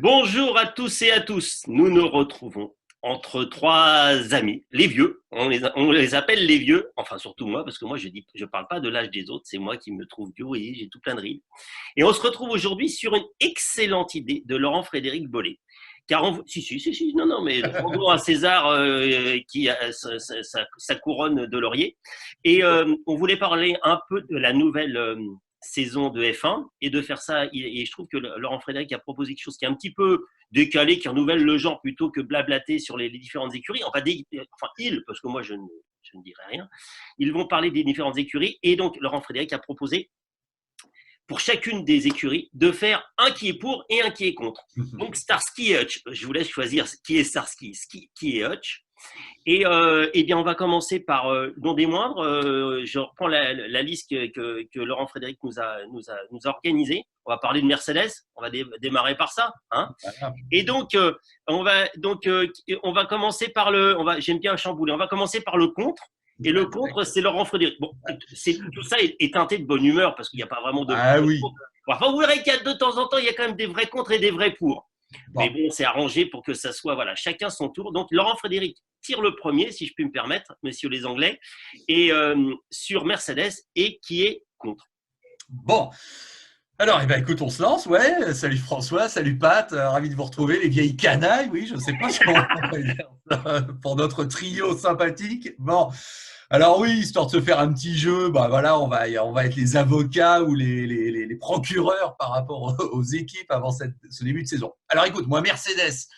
Bonjour à tous et à tous. Nous nous retrouvons entre trois amis, les vieux. On les appelle les vieux, enfin surtout moi, parce que moi je parle pas de l'âge des autres, c'est moi qui me trouve vieux, vous voyez, j'ai tout plein de rides. Et on se retrouve aujourd'hui sur une excellente idée de Laurent Frédéric Bollet. Car si, non, non, mais rendons à César qui a sa couronne de laurier. Et on voulait parler un peu de la nouvelle saison de F1 et de faire ça. Et je trouve que Laurent Frédéric a proposé quelque chose qui est un petit peu décalé, qui renouvelle le genre plutôt que blablater sur les différentes écuries. Parce que moi je ne dirai rien, ils vont parler des différentes écuries. Et donc Laurent Frédéric a proposé pour chacune des écuries de faire un qui est pour et un qui est contre. Donc Starsky et Hutch, je vous laisse choisir qui est Starsky, qui est Hutch. Et eh bien, on va commencer par, non des moindres, je reprends la liste que Laurent Frédéric nous a organisée. On va parler de Mercedes, on va démarrer par ça. Hein. Et donc, on va commencer par j'aime bien chambouler, on va commencer par le contre. Et le contre, c'est Laurent Frédéric. Bon, tout ça est teinté de bonne humeur parce qu'il n'y a pas vraiment de. Ah oui. Enfin, vous verrez qu'il y a de temps en temps, il y a quand même des vrais contre et des vrais pour. Bon. Mais bon, c'est arrangé pour que ça soit, voilà, chacun son tour. Donc, Laurent Frédéric tire le premier, si je puis me permettre, messieurs les Anglais, et sur Mercedes, et qui est contre. Bon. Alors, eh ben, écoute, on se lance, ouais. Salut François, salut Pat, ravi de vous retrouver, les vieilles canailles, oui, je ne sais pas si on va dire ça pour notre trio sympathique. Bon, alors oui, histoire de se faire un petit jeu, bah voilà, on va être les avocats ou les procureurs par rapport aux équipes avant ce début de saison. Alors écoute, moi, Mercedes,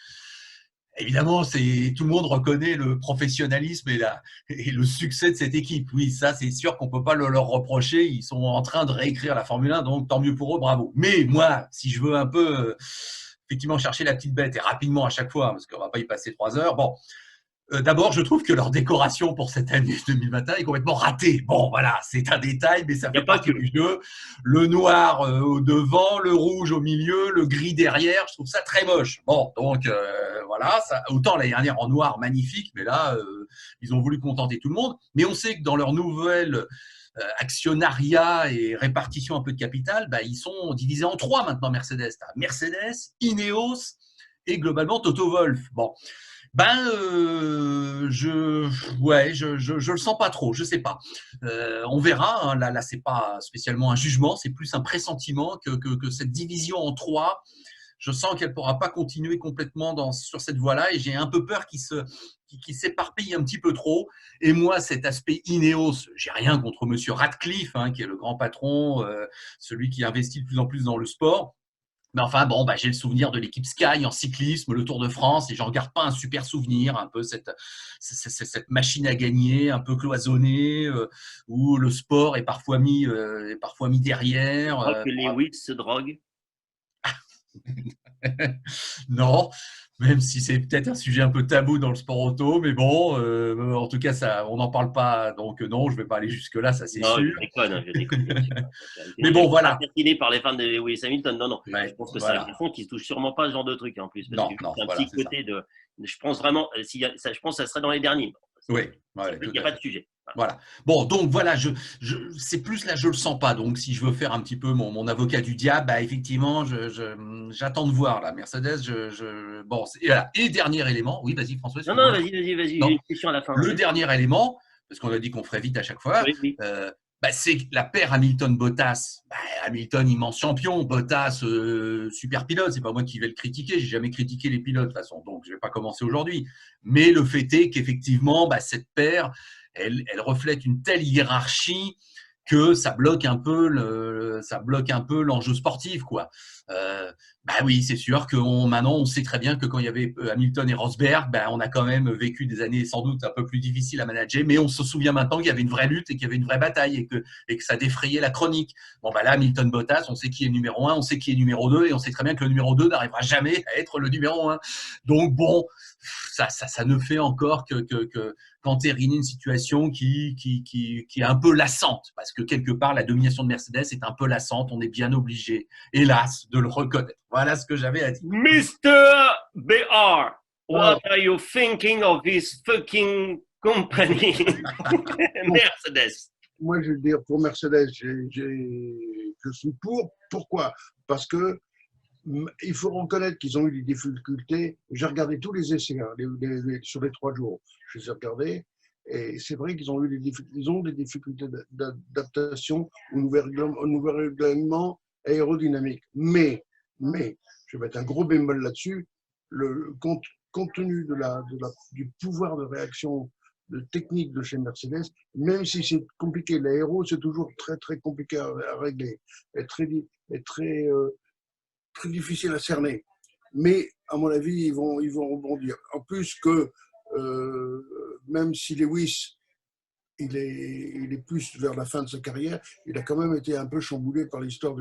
évidemment, tout le monde reconnaît le professionnalisme et le succès de cette équipe. Oui, ça, c'est sûr qu'on ne peut pas leur reprocher. Ils sont en train de réécrire la Formule 1, donc tant mieux pour eux, bravo. Mais moi, si je veux un peu, effectivement, chercher la petite bête et rapidement à chaque fois, parce qu'on ne va pas y passer 3 heures, bon. D'abord, je trouve que leur décoration pour cette année 2021 est complètement ratée. Bon, voilà, c'est un détail, mais ça fait partie du jeu. Le noir au devant, le rouge au milieu, le gris derrière, je trouve ça très moche. Bon, donc voilà, autant l'année dernière en noir, magnifique, mais là, ils ont voulu contenter tout le monde. Mais on sait que dans leur nouvelle actionnariat et répartition un peu de capital, bah, ils sont divisés en 3 maintenant, Mercedes. Mercedes, Ineos et globalement Toto Wolff. Bon. Je le sens pas trop, je sais pas. On verra. Hein, là, c'est pas spécialement un jugement, c'est plus un pressentiment que cette division en 3. Je sens qu'elle pourra pas continuer complètement sur cette voie-là, et j'ai un peu peur qu'il s'éparpille un petit peu trop. Et moi, cet aspect Ineos, j'ai rien contre Monsieur Radcliffe, hein, qui est le grand patron, celui qui investit de plus en plus dans le sport. Mais enfin, bon, j'ai le souvenir de l'équipe Sky en cyclisme, le Tour de France, et j'en garde pas un super souvenir, un peu cette machine à gagner, un peu cloisonnée, où le sport est parfois mis derrière. Je crois que Lewis se drogue. Non, même si c'est peut-être un sujet un peu tabou dans le sport auto, mais bon, en tout cas, on n'en parle pas, donc non, je ne vais pas aller jusque-là, ça c'est sûr. Je déconne. Mais bon, voilà. Fasciné par les fans de Lewis Hamilton, non. Ouais, je pense que c'est un garçon qui ne se touche sûrement pas ce genre de truc en plus. Parce non, c'est un petit côté de. Je pense vraiment, je pense que ça serait dans les derniers. Oui, il n'y a pas de sujet. Voilà. Bon, donc voilà, c'est plus là, je le sens pas. Donc, si je veux faire un petit peu mon avocat du diable, effectivement, j'attends de voir là. Mercedes, bon, et dernier élément. Oui, vas-y, François. Non, vas-y. J'ai une question à la fin. Le dernier élément, parce qu'on a dit qu'on ferait vite à chaque fois. Oui. C'est la paire Hamilton-Bottas. Hamilton, immense champion. Bottas, super pilote. C'est pas moi qui vais le critiquer. J'ai jamais critiqué les pilotes de toute façon. Donc, je vais pas commencer aujourd'hui. Mais le fait est qu'effectivement, cette paire, elle reflète une telle hiérarchie que ça bloque un peu l'enjeu sportif, quoi. Oui, c'est sûr que maintenant on sait très bien que quand il y avait Hamilton et Rosberg, on a quand même vécu des années sans doute un peu plus difficiles à manager, mais on se souvient maintenant qu'il y avait une vraie lutte et qu'il y avait une vraie bataille et que ça défrayait la chronique. Bon, là, Hamilton Bottas, on sait qui est numéro 1, on sait qui est numéro 2, et on sait très bien que le numéro 2 n'arrivera jamais à être le numéro 1. Donc bon, ça ne fait encore qu'entériner une situation qui est un peu lassante, parce que quelque part la domination de Mercedes est un peu lassante, on est bien obligé, hélas, de le reconnaître. Voilà ce que j'avais à dire. Mr. BR, what are you thinking of this fucking company Mercedes? Moi, je veux dire, pour Mercedes, je suis pour. Pourquoi? Parce que il faut reconnaître qu'ils ont eu des difficultés. J'ai regardé tous les essais hein, sur les 3 jours. Je les ai regardés. Et c'est vrai qu'ils ont eu des difficultés d'adaptation au nouvel règlement aérodynamique. Mais, je vais mettre un gros bémol là-dessus, compte tenu du pouvoir de réaction de technique de chez Mercedes, même si c'est compliqué, l'aéro, c'est toujours très, très compliqué à régler, et très difficile à cerner. Mais, à mon avis, ils vont rebondir. En plus que, même si Lewis, il est plus vers la fin de sa carrière, il a quand même été un peu chamboulé par l'histoire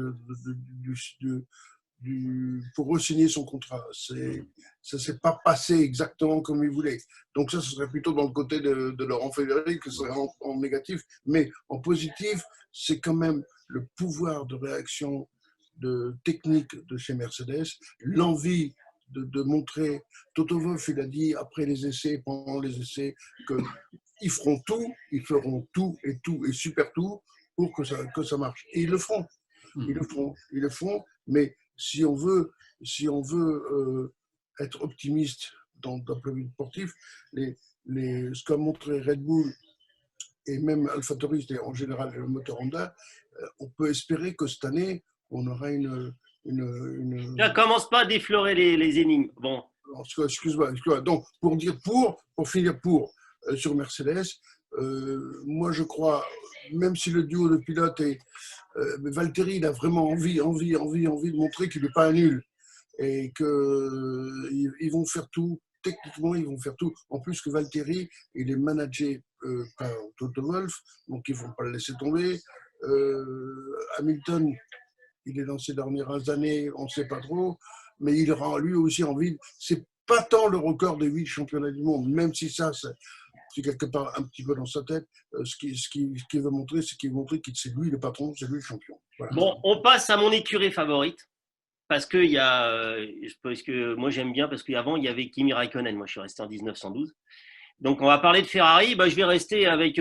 pour re-signer son contrat. Ça ne s'est pas passé exactement comme il voulait. Donc ça, ce serait plutôt dans le côté de Laurent Frédéric, que ce serait en négatif. Mais en positif, c'est quand même le pouvoir de réaction technique de chez Mercedes, l'envie de montrer. Toto Wolff, il a dit après les essais, pendant les essais, qu'ils feront tout, ils feront tout et super tout pour que ça marche. Et ils le feront. Ils le feront, mais si on veut être optimiste d'un point de vue sportif, ce qu'a montré Red Bull et même AlphaTauri, c'est en général le moteur Honda, on peut espérer que cette année, on aura une Là, commence pas à déflorer les énigmes. Bon. Excuse-moi. Donc, pour finir sur Mercedes, moi je crois, même si le duo de pilotes Valtteri, il a vraiment envie de montrer qu'il n'est pas un nul et qu'ils vont faire tout. Techniquement, ils vont faire tout. En plus que Valtteri, il est managé par Toto Wolff, donc ils ne vont pas le laisser tomber. Hamilton, il est dans ses dernières années, on ne sait pas trop, mais il aura lui aussi envie. C'est pas tant le record des 8 championnats du monde, même si ça, c'est quelque part un petit peu dans sa tête. Ce qu'il veut montrer, c'est qu'il veut montrer que c'est lui le patron, c'est lui le champion. Voilà. Bon, on passe à mon écurie favorite. Parce que moi j'aime bien, parce qu'avant il y avait Kimi Raikkonen, moi je suis resté en 1912. Donc on va parler de Ferrari, je vais rester avec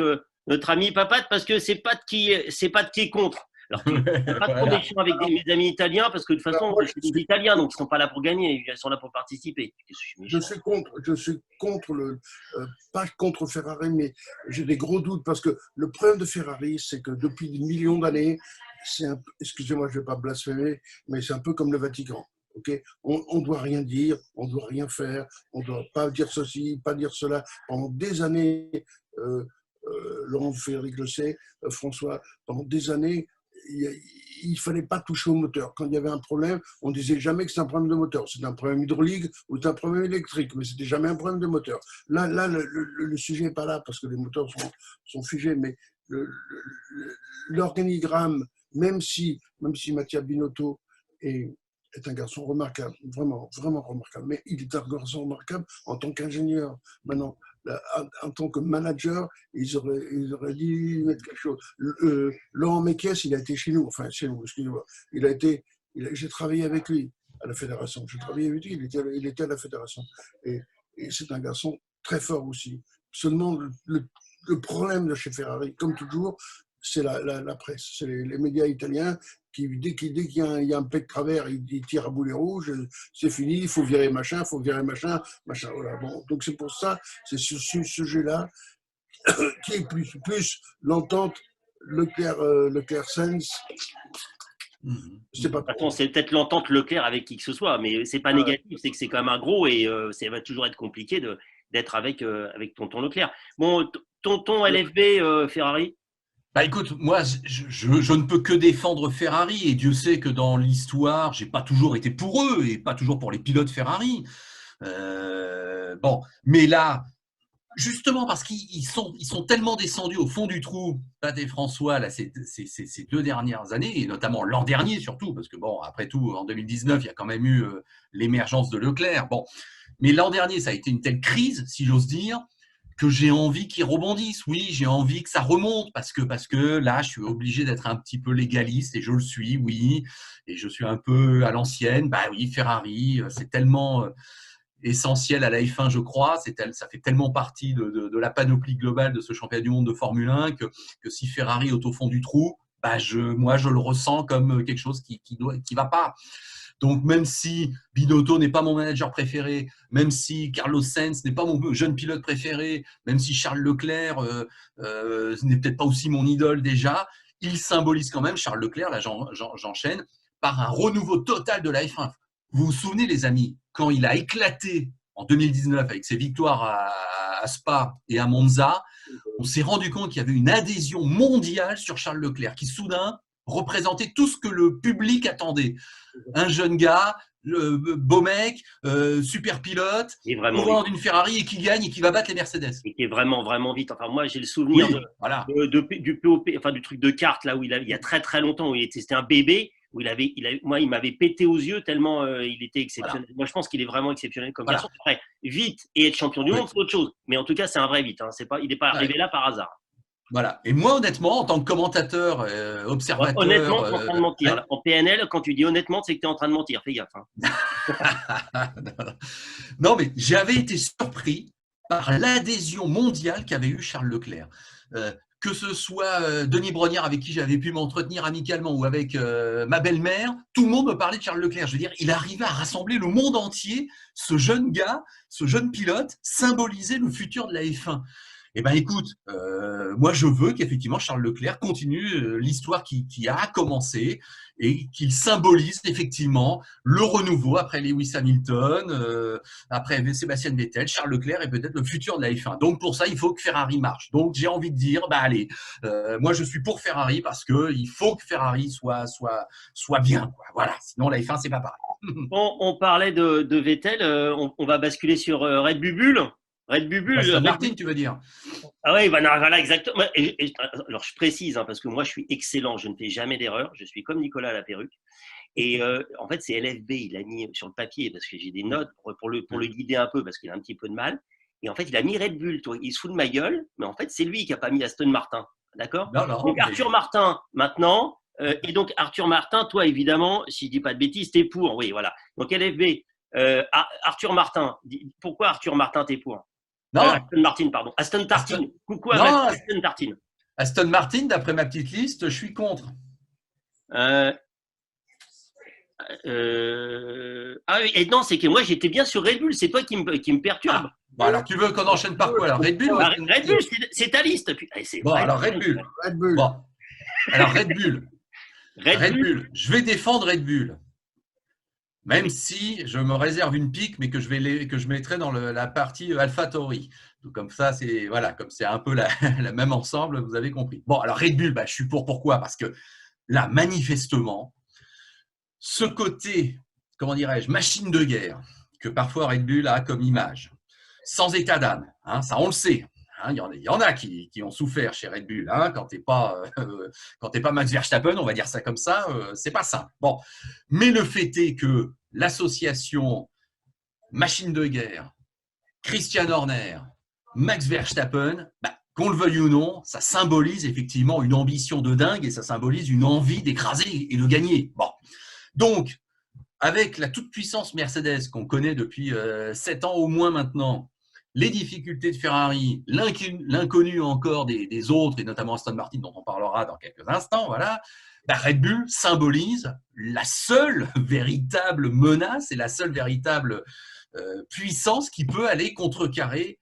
notre ami Papat, parce que c'est pas de qui est contre. Alors, je ne pas trop méchant avec mes amis italiens, parce que de toute façon, c'est des Italiens, donc ils ne sont pas là pour gagner, ils sont là pour participer. Je suis contre pas contre Ferrari, mais j'ai des gros doutes, parce que le problème de Ferrari, c'est que depuis des millions d'années, excusez-moi, je ne vais pas blasphémer, mais c'est un peu comme le Vatican. Okay, on ne doit rien dire, on ne doit rien faire, on ne doit pas dire ceci, pas dire cela. Pendant des années, Laurent Frédéric le sait, François, pendant des années, il ne fallait pas toucher au moteur. Quand il y avait un problème, on ne disait jamais que c'est un problème de moteur. C'est un problème hydraulique ou c'est un problème électrique, mais ce n'était jamais un problème de moteur. Là le sujet n'est pas là parce que les moteurs sont figés, mais l'organigramme, même si Mattia Binotto est un garçon remarquable, vraiment, vraiment remarquable, mais il est un garçon remarquable en tant qu'ingénieur. Maintenant, en tant que manager, ils auraient dû mettre quelque chose. Laurent Mekies, il a été chez nous, excusez-moi. J'ai travaillé avec lui à la fédération. J'ai travaillé avec lui, il était à la fédération. Et c'est un garçon très fort aussi. Seulement, le problème de chez Ferrari, comme toujours, c'est la presse, c'est les médias italiens qui, dès qu'il y a un pet de travers, ils tirent à boulet rouge, c'est fini, il faut virer machin, voilà. Bon, donc c'est pour ça, c'est ce sujet-là qui est plus l'entente Leclerc-Sainz. C'est pas trop. C'est peut-être l'entente Leclerc avec qui que ce soit, mais c'est pas négatif, c'est que c'est quand même un gros et ça va toujours être compliqué d'être avec tonton Leclerc. Bon, tonton LFB Ferrari. Écoute, moi, je ne peux que défendre Ferrari et Dieu sait que dans l'histoire, j'ai pas toujours été pour eux et pas toujours pour les pilotes Ferrari. Mais là, justement parce qu'ils sont tellement descendus au fond du trou, Pat et François, là, ces 2 dernières années, et notamment l'an dernier surtout, parce que après tout, en 2019, il y a quand même eu l'émergence de Leclerc. Mais l'an dernier, ça a été une telle crise, si j'ose dire, que j'ai envie qu'ils rebondissent. Oui, j'ai envie que ça remonte parce que là, je suis obligé d'être un petit peu légaliste et je le suis, oui. Et je suis un peu à l'ancienne. Oui, Ferrari, c'est tellement essentiel à la F1, je crois. Ça fait tellement partie de la panoplie globale de ce championnat du monde de Formule 1 que si Ferrari est au fond du trou, moi, je le ressens comme quelque chose qui va pas. Donc, même si Binotto n'est pas mon manager préféré, même si Carlos Sainz n'est pas mon jeune pilote préféré, même si Charles Leclerc n'est peut-être pas aussi mon idole déjà, il symbolise quand même, Charles Leclerc, là j'enchaîne, par un renouveau total de la F1. Vous vous souvenez, les amis, quand il a éclaté en 2019 avec ses victoires à Spa et à Monza, on s'est rendu compte qu'il y avait une adhésion mondiale sur Charles Leclerc qui soudain représentait tout ce que le public attendait. Un jeune gars, beau mec, super pilote, courant d'une Ferrari et qui gagne et qui va battre les Mercedes. Et qui est vraiment, vraiment vite. Enfin, moi, j'ai le souvenir du POP, enfin, du truc de kart, là, où il y a très, très longtemps, où c'était un bébé, où moi, il m'avait pété aux yeux tellement il était exceptionnel. Voilà. Moi, je pense qu'il est vraiment exceptionnel comme garçon. Après, vite et être champion du monde, c'est autre chose. Mais en tout cas, c'est un vrai vite. Hein. Il n'est pas arrivé là par hasard. Voilà. Et moi, honnêtement, en tant que commentateur, observateur… Honnêtement, tu es en train de mentir. En PNL, quand tu dis honnêtement, c'est que tu es en train de mentir. Fais gaffe. Hein. Non, mais j'avais été surpris par l'adhésion mondiale qu'avait eu Charles Leclerc. Que ce soit Denis Brognard, avec qui j'avais pu m'entretenir amicalement, ou avec ma belle-mère, tout le monde me parlait de Charles Leclerc. Je veux dire, il arrivait à rassembler le monde entier. Ce jeune gars, ce jeune pilote, symbolisait le futur de la F1. Eh bien, écoute, moi, je veux qu'effectivement Charles Leclerc continue l'histoire qui a commencé et qu'il symbolise effectivement le renouveau après Lewis Hamilton, après Sébastien Vettel. Charles Leclerc est peut-être le futur de la F1. Donc, pour ça, il faut que Ferrari marche. Donc, j'ai envie de dire, allez, moi, je suis pour Ferrari parce qu'il faut que Ferrari soit bien, quoi. Voilà, sinon la F1, c'est pas pareil. On parlait de Vettel, on va basculer sur Red Bull. Red Bull. Aston Martin, tu veux dire? Ah oui, voilà, exactement. Alors, je précise, hein, parce que moi, je suis excellent, je ne fais jamais d'erreur. Je suis comme Nicolas à la perruque. Et en fait, c'est LFB, il a mis sur le papier, parce que j'ai des notes pour le guider un peu, parce qu'il a un petit peu de mal. Et en fait, il a mis Red Bull. Il se fout de ma gueule, mais en fait, c'est lui qui n'a pas mis Aston Martin. D'accord? Donc, Arthur Martin, maintenant. Et donc, Arthur Martin, toi, évidemment, si je ne dis pas de bêtises, t'es pour. Oui, voilà. Donc, LFB, Arthur Martin. Pourquoi Arthur Martin, t'es pour? Non. Aston Martin, pardon. Aston Martin. Coucou à Aston Martin. Aston Martin, d'après ma petite liste, je suis contre. Ah oui, et non, c'est que moi, j'étais bien sur Red Bull. C'est toi qui me perturbe. Bon, alors, tu veux qu'on enchaîne par quoi? Alors, Red Bull Red Bull, c'est ta liste. Bon, alors, Red Bull. Bon. Alors, Red Bull. Red Bull. Je vais défendre Red Bull. Même si je me réserve une pique, mais que je mettrai dans la partie AlphaTauri. Comme ça, c'est voilà, comme c'est un peu la même ensemble, vous avez compris. Bon, alors Red Bull, je suis pour. Pourquoi? Parce que là, manifestement, ce côté, comment dirais-je, machine de guerre que parfois Red Bull a comme image, sans état d'âme, hein, ça on le sait. Hein, il y en a qui ont souffert chez Red Bull. Hein, quand t'es pas Max Verstappen, on va dire ça comme ça, c'est pas simple. Bon, mais le fait est que l'association machine de guerre, Christian Horner, Max Verstappen, qu'on le veuille ou non, ça symbolise effectivement une ambition de dingue et ça symbolise une envie d'écraser et de gagner. Bon, donc avec la toute-puissance Mercedes qu'on connaît depuis 7 ans au moins maintenant, les difficultés de Ferrari, l'inconnu encore des autres, et notamment Aston Martin, dont on parlera dans quelques instants, voilà, Red Bull symbolise la seule véritable menace et la seule véritable puissance qui peut aller contrecarrer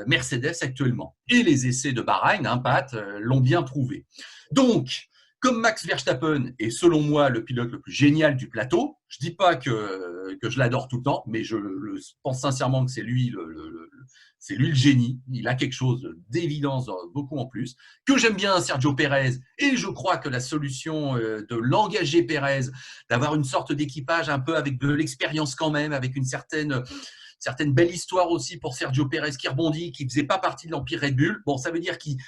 Mercedes actuellement. Et les essais de Bahreïn, Pat, l'ont bien prouvé. Donc, comme Max Verstappen est selon moi le pilote le plus génial du plateau, je ne dis pas que je l'adore tout le temps, mais je pense sincèrement que c'est lui le génie. Il a quelque chose d'évidence beaucoup en plus. Que j'aime bien Sergio Pérez, et je crois que la solution de l'engager Pérez, d'avoir une sorte d'équipage un peu avec de l'expérience quand même, avec une certaine belle histoire aussi pour Sergio Pérez qui rebondit, qui ne faisait pas partie de l'empire Red Bull. Bon, ça veut dire qu'ils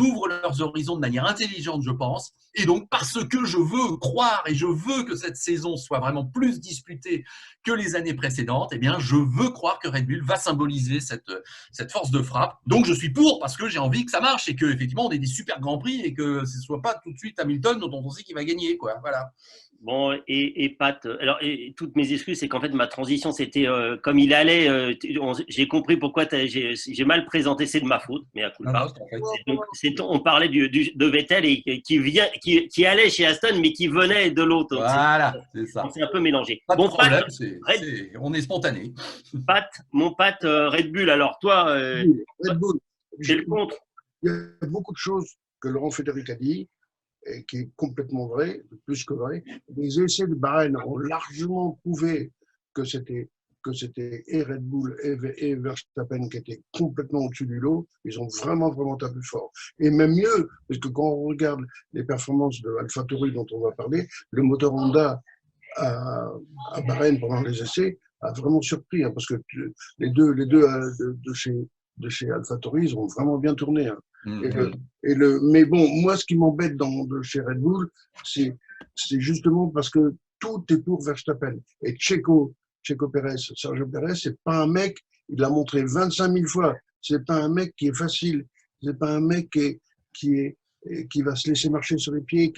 ouvrent leurs horizons de manière intelligente, je pense. Et donc, parce que je veux croire et je veux que cette saison soit vraiment plus disputée que les années précédentes, eh bien, je veux croire que Red Bull va symboliser cette force de frappe. Donc, je suis pour parce que j'ai envie que ça marche et qu'effectivement, on ait des super grands prix et que ce ne soit pas tout de suite Hamilton dont on sait qu'il va gagner, quoi. Voilà. Bon, et Pat, alors, toutes mes excuses, c'est qu'en fait, ma transition, c'était comme il allait, j'ai compris pourquoi j'ai mal présenté, c'est de ma faute, mais à coup Non, pas. non, c'est en fait. Donc, on parlait de Vettel et qui allait chez Aston, mais qui venait de l'autre. Donc, Voilà, c'est on ça. s'est un peu mélangé. Pas de Bon, Pat, problème, Red, on est spontané. Mon Pat Red Bull, alors toi, Red Bull. t'es le contre. Il y a beaucoup de choses que Laurent Frédéric a dit, et qui est complètement vrai, plus que vrai. Les essais de Bahreïn ont largement prouvé que c'était et Red Bull et Verstappen qui étaient complètement au-dessus du lot. Ils ont vraiment tapé fort. Et même mieux, parce que quand on regarde les performances de AlphaTauri dont on va parler, le moteur Honda à Bahreïn pendant les essais a vraiment surpris, hein, parce que les deux de chez AlphaTauri, ils ont vraiment bien tourné. Hein. Mais bon, moi, ce qui m'embête de chez Red Bull, c'est justement parce que tout est pour Verstappen. Et Checo Pérez, Sergio Pérez, c'est pas un mec, il l'a montré 25 000 fois, c'est pas un mec qui est facile, c'est pas un mec qui va se laisser marcher sur les pieds.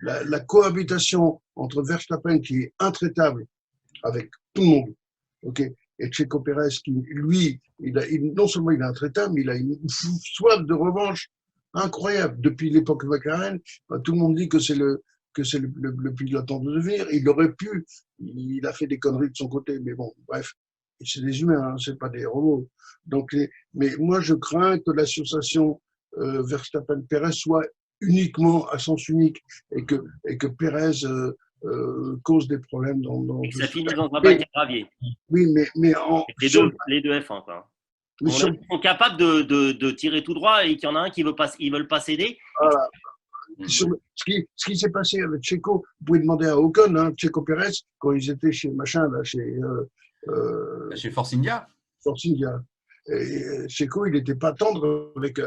La cohabitation entre Verstappen, qui est intraitable avec tout le monde, ok, et Checo Pérez, qui, lui, non seulement il est intraitable, mais il a une soif de revanche incroyable. Depuis l'époque McLaren, tout le monde dit que c'est le pilote en devenir. Il aurait pu, il a fait des conneries de son côté, mais bon, bref, c'est des humains, hein, c'est pas des robots. Donc, mais moi, je crains que l'association Verstappen-Pérez soit uniquement à sens unique et que Pérez cause des problèmes et que ça finisse dans un bac à gravier. Oui, mais les deux F1, quoi. Ils sont capables de tirer tout droit et qu'il y en a un qui veulent pas céder. Voilà. Ce qui s'est passé avec Checo, vous pouvez demander à Ocon, hein, Checo Pérez, quand ils étaient chez chez Force India. Et Checo, il n'était pas tendre avec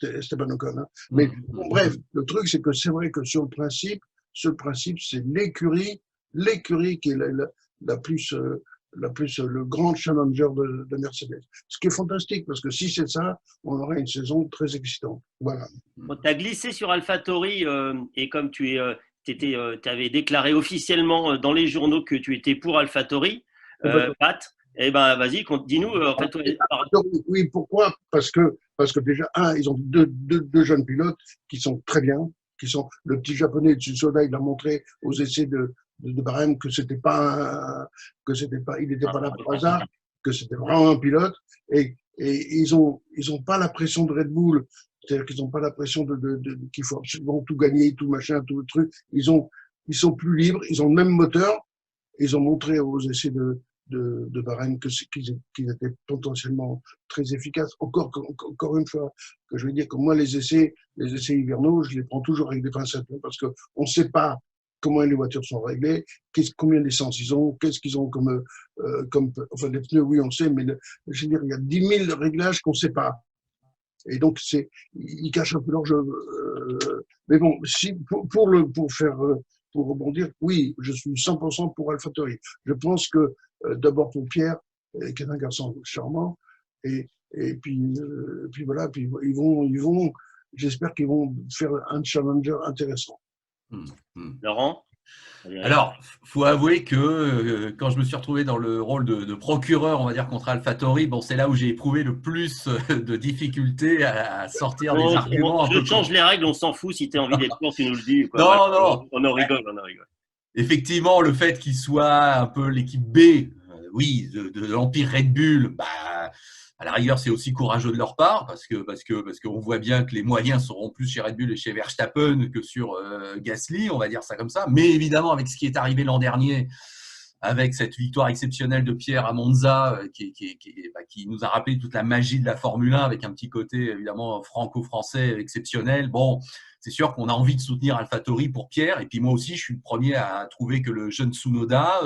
Esteban Ocon. Hein. Mais bon, bref, le truc, c'est que c'est vrai que sur le principe, c'est l'écurie qui est la plus le grand challenger de Mercedes. Ce qui est fantastique, parce que si c'est ça, on aurait une saison très excitante. Voilà. Bon, tu as glissé sur AlphaTauri et comme tu avais déclaré officiellement dans les journaux que tu étais pour AlphaTauri, Pat, eh ben, vas-y, dis-nous. Oui, pourquoi ? Parce que déjà, ils ont deux jeunes pilotes qui sont très bien, qui sont le petit japonais de Tsunoda, il a montré aux essais de Bahreïn que il n'était pas là par hasard, que c'était vraiment un pilote, et ils ont pas la pression de Red Bull, c'est-à-dire qu'ils n'ont pas la pression qu'il faut absolument tout gagner, tout machin, tout le truc. Ils sont plus libres, ils ont le même moteur, ils ont montré aux essais de Bahreïn qu'ils étaient potentiellement très efficaces. Encore une fois, que je veux dire que moi, les essais hivernaux, je les prends toujours avec des pincettes, parce qu'on ne sait pas comment les voitures sont réglées, combien d'essence ils ont, qu'est-ce qu'ils ont enfin, les pneus, oui, on sait, mais je veux dire, il y a 10 000 réglages qu'on ne sait pas. Et donc, ils cachent un peu leur jeu. Mais bon, pour rebondir, oui, je suis 100% pour AlphaTauri. Je pense que, d'abord pour Pierre, qui est un garçon charmant, et puis voilà, puis j'espère qu'ils vont faire un challenger intéressant. Laurent ? Alors, il faut avouer que quand je me suis retrouvé dans le rôle de procureur, on va dire, contre AlphaTauri, bon, c'est là où j'ai éprouvé le plus de difficultés à sortir des arguments. Je change les règles, on s'en fout. Si tu as envie d'être court, tu nous le dis. Quoi. Non, non. On en rigole. Effectivement, le fait qu'il soit un peu l'équipe B, oui, de l'Empire Red Bull, à la rigueur, c'est aussi courageux de leur part parce qu'on voit bien que les moyens seront plus chez Red Bull et chez Verstappen que sur Gasly, on va dire ça comme ça. Mais évidemment, avec ce qui est arrivé l'an dernier, avec cette victoire exceptionnelle de Pierre à Monza, qui nous a rappelé toute la magie de la Formule 1 avec un petit côté évidemment franco-français exceptionnel. Bon, c'est sûr qu'on a envie de soutenir AlphaTauri pour Pierre. Et puis moi aussi, je suis le premier à trouver que le jeune Tsunoda,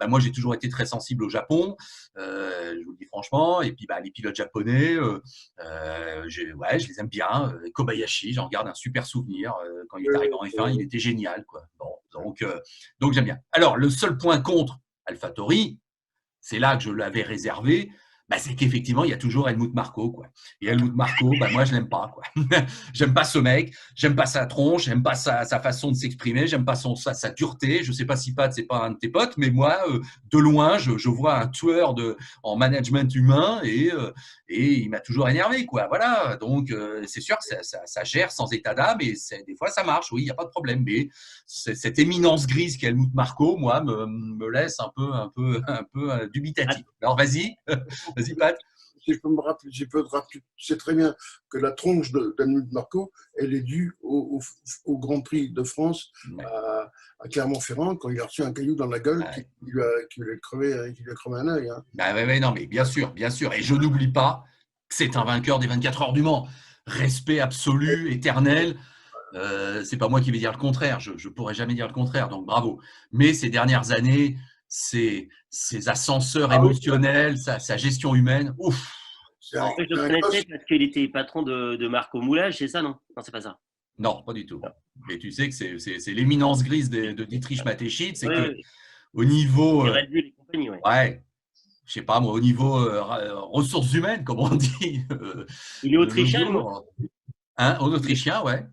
moi j'ai toujours été très sensible au Japon, je vous le dis franchement. Et puis les pilotes japonais, je les aime bien. Kobayashi, j'en garde un super souvenir. Quand il est arrivé en F1, il était génial, quoi. Bon, donc j'aime bien. Alors, le seul point contre AlphaTauri, c'est là que je l'avais réservé, c'est qu'effectivement, il y a toujours Helmut Marko, quoi. Et Helmut Marko, moi, je l'aime pas, quoi. J'aime pas ce mec, j'aime pas sa tronche, j'aime pas sa façon de s'exprimer, j'aime pas sa dureté. Je sais pas si Pat, c'est pas un de tes potes, mais moi, de loin, je vois un tueur en management humain et il m'a toujours énervé, quoi. Voilà. Donc, c'est sûr que ça gère sans état d'âme et des fois, ça marche. Oui, il n'y a pas de problème. Mais cette éminence grise qu'est Helmut Marko, moi, me laisse un peu dubitatif. Alors, vas-y. Vas-y, Pat. Si je peux me rappeler, tu sais très bien que la tronche d'Helmut Marko, elle est due au Grand Prix de France à Clermont-Ferrand, quand il a reçu un caillou dans la gueule qui lui a crevé un œil. Hein. Non, mais bien sûr. Et je n'oublie pas que c'est un vainqueur des 24 heures du Mans. Respect absolu, éternel. C'est pas moi qui vais dire le contraire. Je pourrais jamais dire le contraire. Donc bravo. Mais ces dernières années, ces ascenseurs émotionnels, sa gestion humaine, ouf. Je le connaissais parce qu'il était patron de Marco Moulage, c'est ça, non? Non, c'est pas ça. Non, pas du tout. Mais tu sais que c'est l'éminence grise de Dietrich Mateschitz. C'est que au niveau. Red Bull et compagnie, ouais. Je sais pas moi, au niveau ressources humaines, comme on dit. Il est autrichien, non? En autrichien, ouais.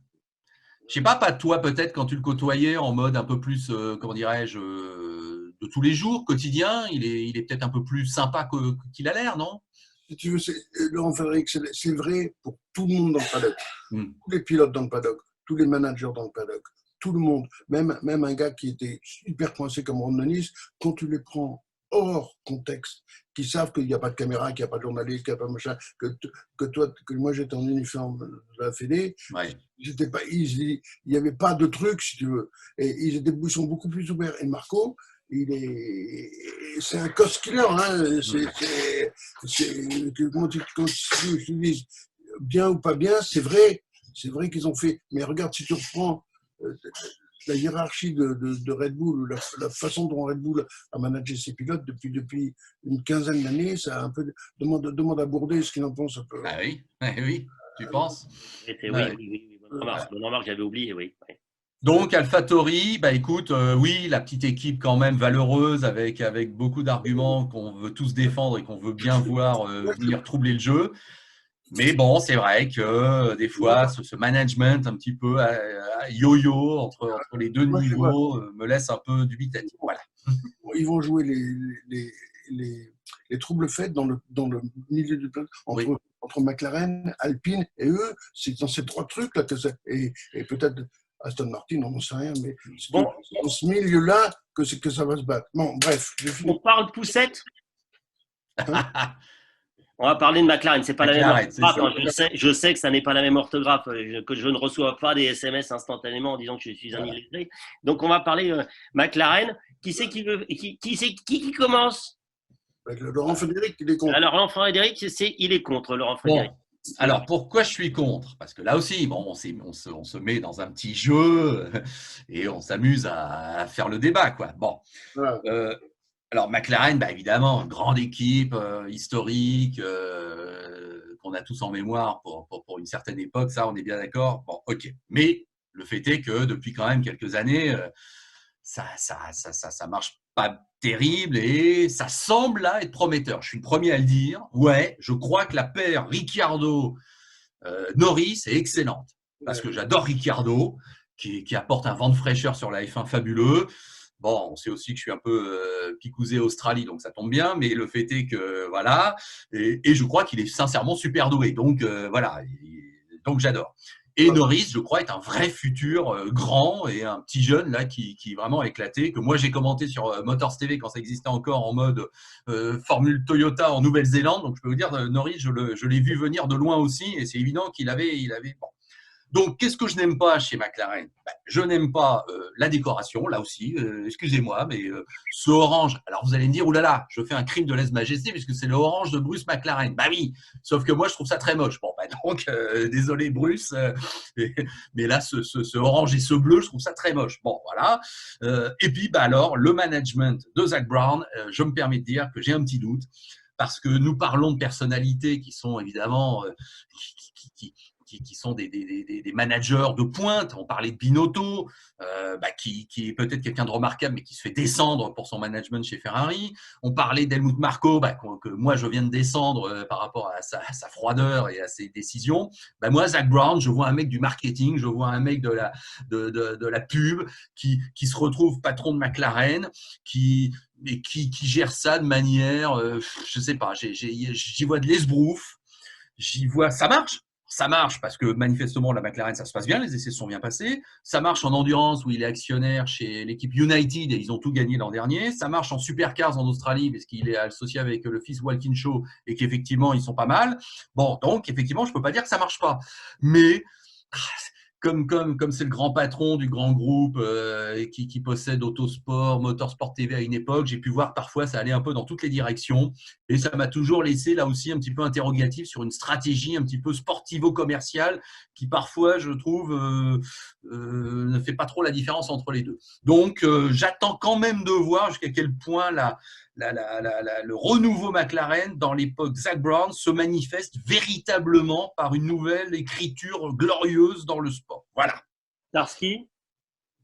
Je sais pas toi peut-être quand tu le côtoyais en mode un peu plus, comment dirais-je, de tous les jours, quotidien, il est peut-être un peu plus sympa qu'il a l'air, non? Si tu veux, Laurent Frédéric, c'est vrai pour tout le monde dans le paddock. Tous les pilotes dans le paddock, tous les managers dans le paddock, tout le monde, même un gars qui était hyper coincé comme Ron Dennis, quand tu les prends hors contexte, qui savent qu'il n'y a pas de caméra, qu'il n'y a pas de journaliste, qu'il n'y a pas de machin, que moi j'étais en uniforme de la Fédé, il n'y avait pas de truc, si tu veux. Et ils sont beaucoup plus ouverts. Et Marco, c'est un cost killer. Hein. Quand tu dis bien ou pas bien, c'est vrai qu'ils ont fait. Mais regarde, si tu reprends la hiérarchie de Red Bull, la façon dont Red Bull a managé ses pilotes depuis une quinzaine d'années, ça a un peu demande à Bourdet ce qu'il en pense un peu. Ah oui, tu penses? Oui. Bonne remarque, j'avais oublié, oui. Donc AlphaTauri, écoute, oui, la petite équipe quand même valeureuse avec beaucoup d'arguments qu'on veut tous défendre et qu'on veut bien voir venir troubler le jeu. Mais bon, c'est vrai que des fois, ce management un petit peu yo-yo entre les deux niveaux me laisse un peu dubitatif. Voilà. Ils vont jouer les troubles faits dans le milieu du peloton entre McLaren, Alpine et eux. C'est dans ces trois trucs-là que ça. Et peut-être Aston Martin, on n'en sait rien, mais c'est dans ce milieu-là que ça va se battre. Bon, bref. On parle poussette. On va parler de McLaren, c'est pas McLaren, la même orthographe. Je sais que ça n'est pas la même orthographe, que je ne reçois pas des SMS instantanément en disant que je suis un illettré. Donc on va parler McLaren. Qui c'est qui commence? Laurent Frédéric, il est contre. Alors Laurent Frédéric, il est contre Laurent Frédéric. Bon. Alors, pourquoi je suis contre? Parce que là aussi, on se met dans un petit jeu et on s'amuse à faire le débat, quoi. Bon. Alors, McLaren, évidemment, grande équipe, historique, qu'on a tous en mémoire pour une certaine époque, ça, on est bien d'accord. Bon, ok. Mais le fait est que depuis quand même quelques années, ça marche pas terrible et ça semble là être prometteur. Je suis le premier à le dire. Ouais, je crois que la paire Ricciardo-Norris est excellente parce que j'adore Ricciardo qui apporte un vent de fraîcheur sur la F1 fabuleux. Bon, on sait aussi que je suis un peu picousé Australie, donc ça tombe bien, mais le fait est que voilà, et je crois qu'il est sincèrement super doué. Donc voilà, donc j'adore. Et Norris, je crois, est un vrai futur grand et un petit jeune là qui vraiment a éclaté, que moi j'ai commenté sur Motors TV quand ça existait encore en mode Formule Toyota en Nouvelle-Zélande. Donc je peux vous dire, Norris, je l'ai vu venir de loin aussi et c'est évident qu'il avait bon. Donc, qu'est-ce que je n'aime pas chez McLaren? Je n'aime pas la décoration, là aussi, excusez-moi, mais ce orange. Alors, vous allez me dire, oulala, je fais un crime de lèse-majesté puisque c'est le orange de Bruce McLaren. Oui, sauf que moi, je trouve ça très moche. Bon, donc, désolé Bruce, mais là, ce orange et ce bleu, je trouve ça très moche. Bon, voilà. Et puis, alors, le management de Zak Brown, je me permets de dire que j'ai un petit doute. parce que nous parlons de personnalités qui sont évidemment qui sont des managers de pointe. On parlait de Binotto, qui est peut-être quelqu'un de remarquable, mais qui se fait descendre pour son management chez Ferrari. On parlait d'Helmut Marko, que moi je viens de descendre par rapport à sa froideur et à ses décisions. Moi, Zak Brown, je vois un mec du marketing, je vois un mec de la pub qui se retrouve patron de McLaren, qui gère ça de manière, je sais pas, j'y vois de l'esbrouf, j'y vois, ça marche parce que manifestement la McLaren ça se passe bien, les essais se sont bien passés, ça marche en endurance où il est actionnaire chez l'équipe United et ils ont tout gagné l'an dernier, ça marche en supercars en Australie parce qu'il est associé avec le fils Walkinshaw et qu'effectivement ils sont pas mal. Bon, donc effectivement je peux pas dire que ça marche pas, mais comme c'est le grand patron du grand groupe qui possède Autosport, Motorsport TV à une époque, j'ai pu voir parfois ça allait un peu dans toutes les directions et ça m'a toujours laissé là aussi un petit peu interrogatif sur une stratégie un petit peu sportivo-commerciale qui parfois je trouve ne fait pas trop la différence entre les deux. Donc j'attends quand même de voir jusqu'à quel point le renouveau McLaren dans l'époque Zak Brown se manifeste véritablement par une nouvelle écriture glorieuse dans le sport. Voilà. Starsky.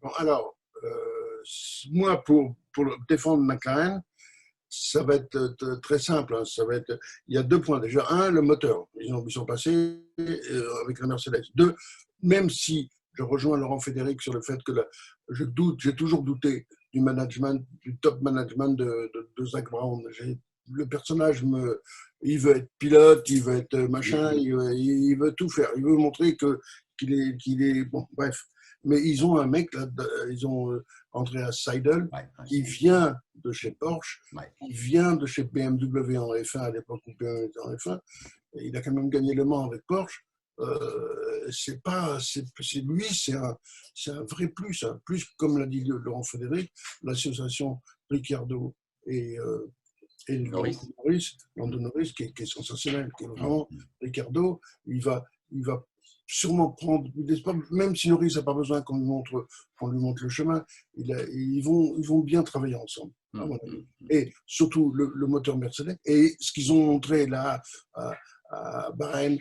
Bon, alors, moi, pour défendre McLaren, ça va être très simple. Hein. Il y a 2 points. Déjà, un, le moteur. Ils sont passés avec la Mercedes. 2, même si je rejoins Laurent Frédéric sur le fait que j'ai toujours douté du management, du top management de Zak Brown. Le personnage il veut être pilote, il veut être machin, il veut tout faire. Il veut montrer qu'il est bon, bref. Mais ils ont un mec là, ils ont Andreas Seidel, qui vient de chez Porsche, qui vient de chez BMW en F1 à l'époque où BMW était en F1. Et il a quand même gagné Le Mans avec Porsche. Lui, c'est un vrai plus, un plus, comme l'a dit Laurent Frédéric, l'association Ricciardo et Lando Norris, qui est sensationnel, qui est vraiment Ricciardo, il va sûrement prendre, même si Norris n'a pas besoin qu'on lui montre le chemin, ils vont bien travailler ensemble. Et surtout le moteur Mercedes, et ce qu'ils ont montré là à Bahreïn,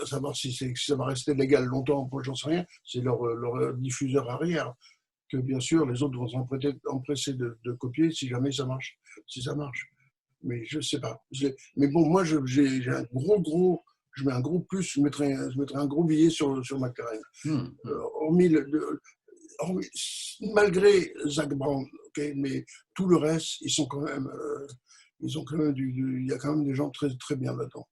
à savoir si ça va rester légal longtemps, j'en sais rien, c'est leur diffuseur arrière, que bien sûr les autres vont s'empresser de copier si jamais ça marche. Si ça marche. Mais je ne sais pas. Mais bon, moi, j'ai un gros, je mets un gros plus, je mettrai un gros billet sur McLaren. Malgré Zak Brown, okay, mais tout le reste, ils ont quand même il y a quand même des gens très, très bien là-dedans.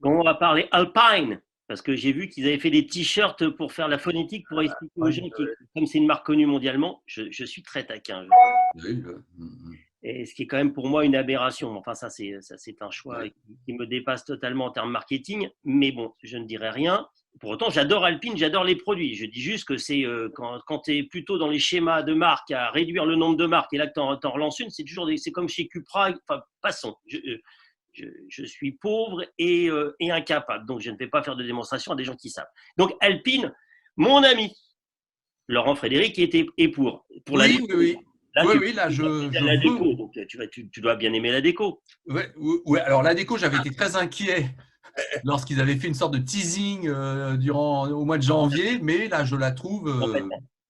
On va parler Alpine, parce que j'ai vu qu'ils avaient fait des t-shirts pour faire la phonétique, pour expliquer aux gens que, comme c'est une marque connue mondialement, je suis très taquin. Et ce qui est quand même pour moi une aberration. Enfin, ça c'est un choix qui me dépasse totalement en termes marketing. Mais bon, je ne dirai rien. Pour autant, j'adore Alpine, j'adore les produits. Je dis juste que c'est quand tu es plutôt dans les schémas de marque à réduire le nombre de marques et là que tu en relances une, c'est comme chez Cupra. Enfin, passons. Je suis pauvre et incapable. Donc, je ne vais pas faire de démonstration à des gens qui savent. Donc, Alpine, mon ami, Laurent Frédéric, est pour. Oui. Là, là, la déco, donc tu dois bien aimer la déco. Ouais, alors la déco, j'avais été très inquiet lorsqu'ils avaient fait une sorte de teasing au mois de janvier, mais là, je la trouve,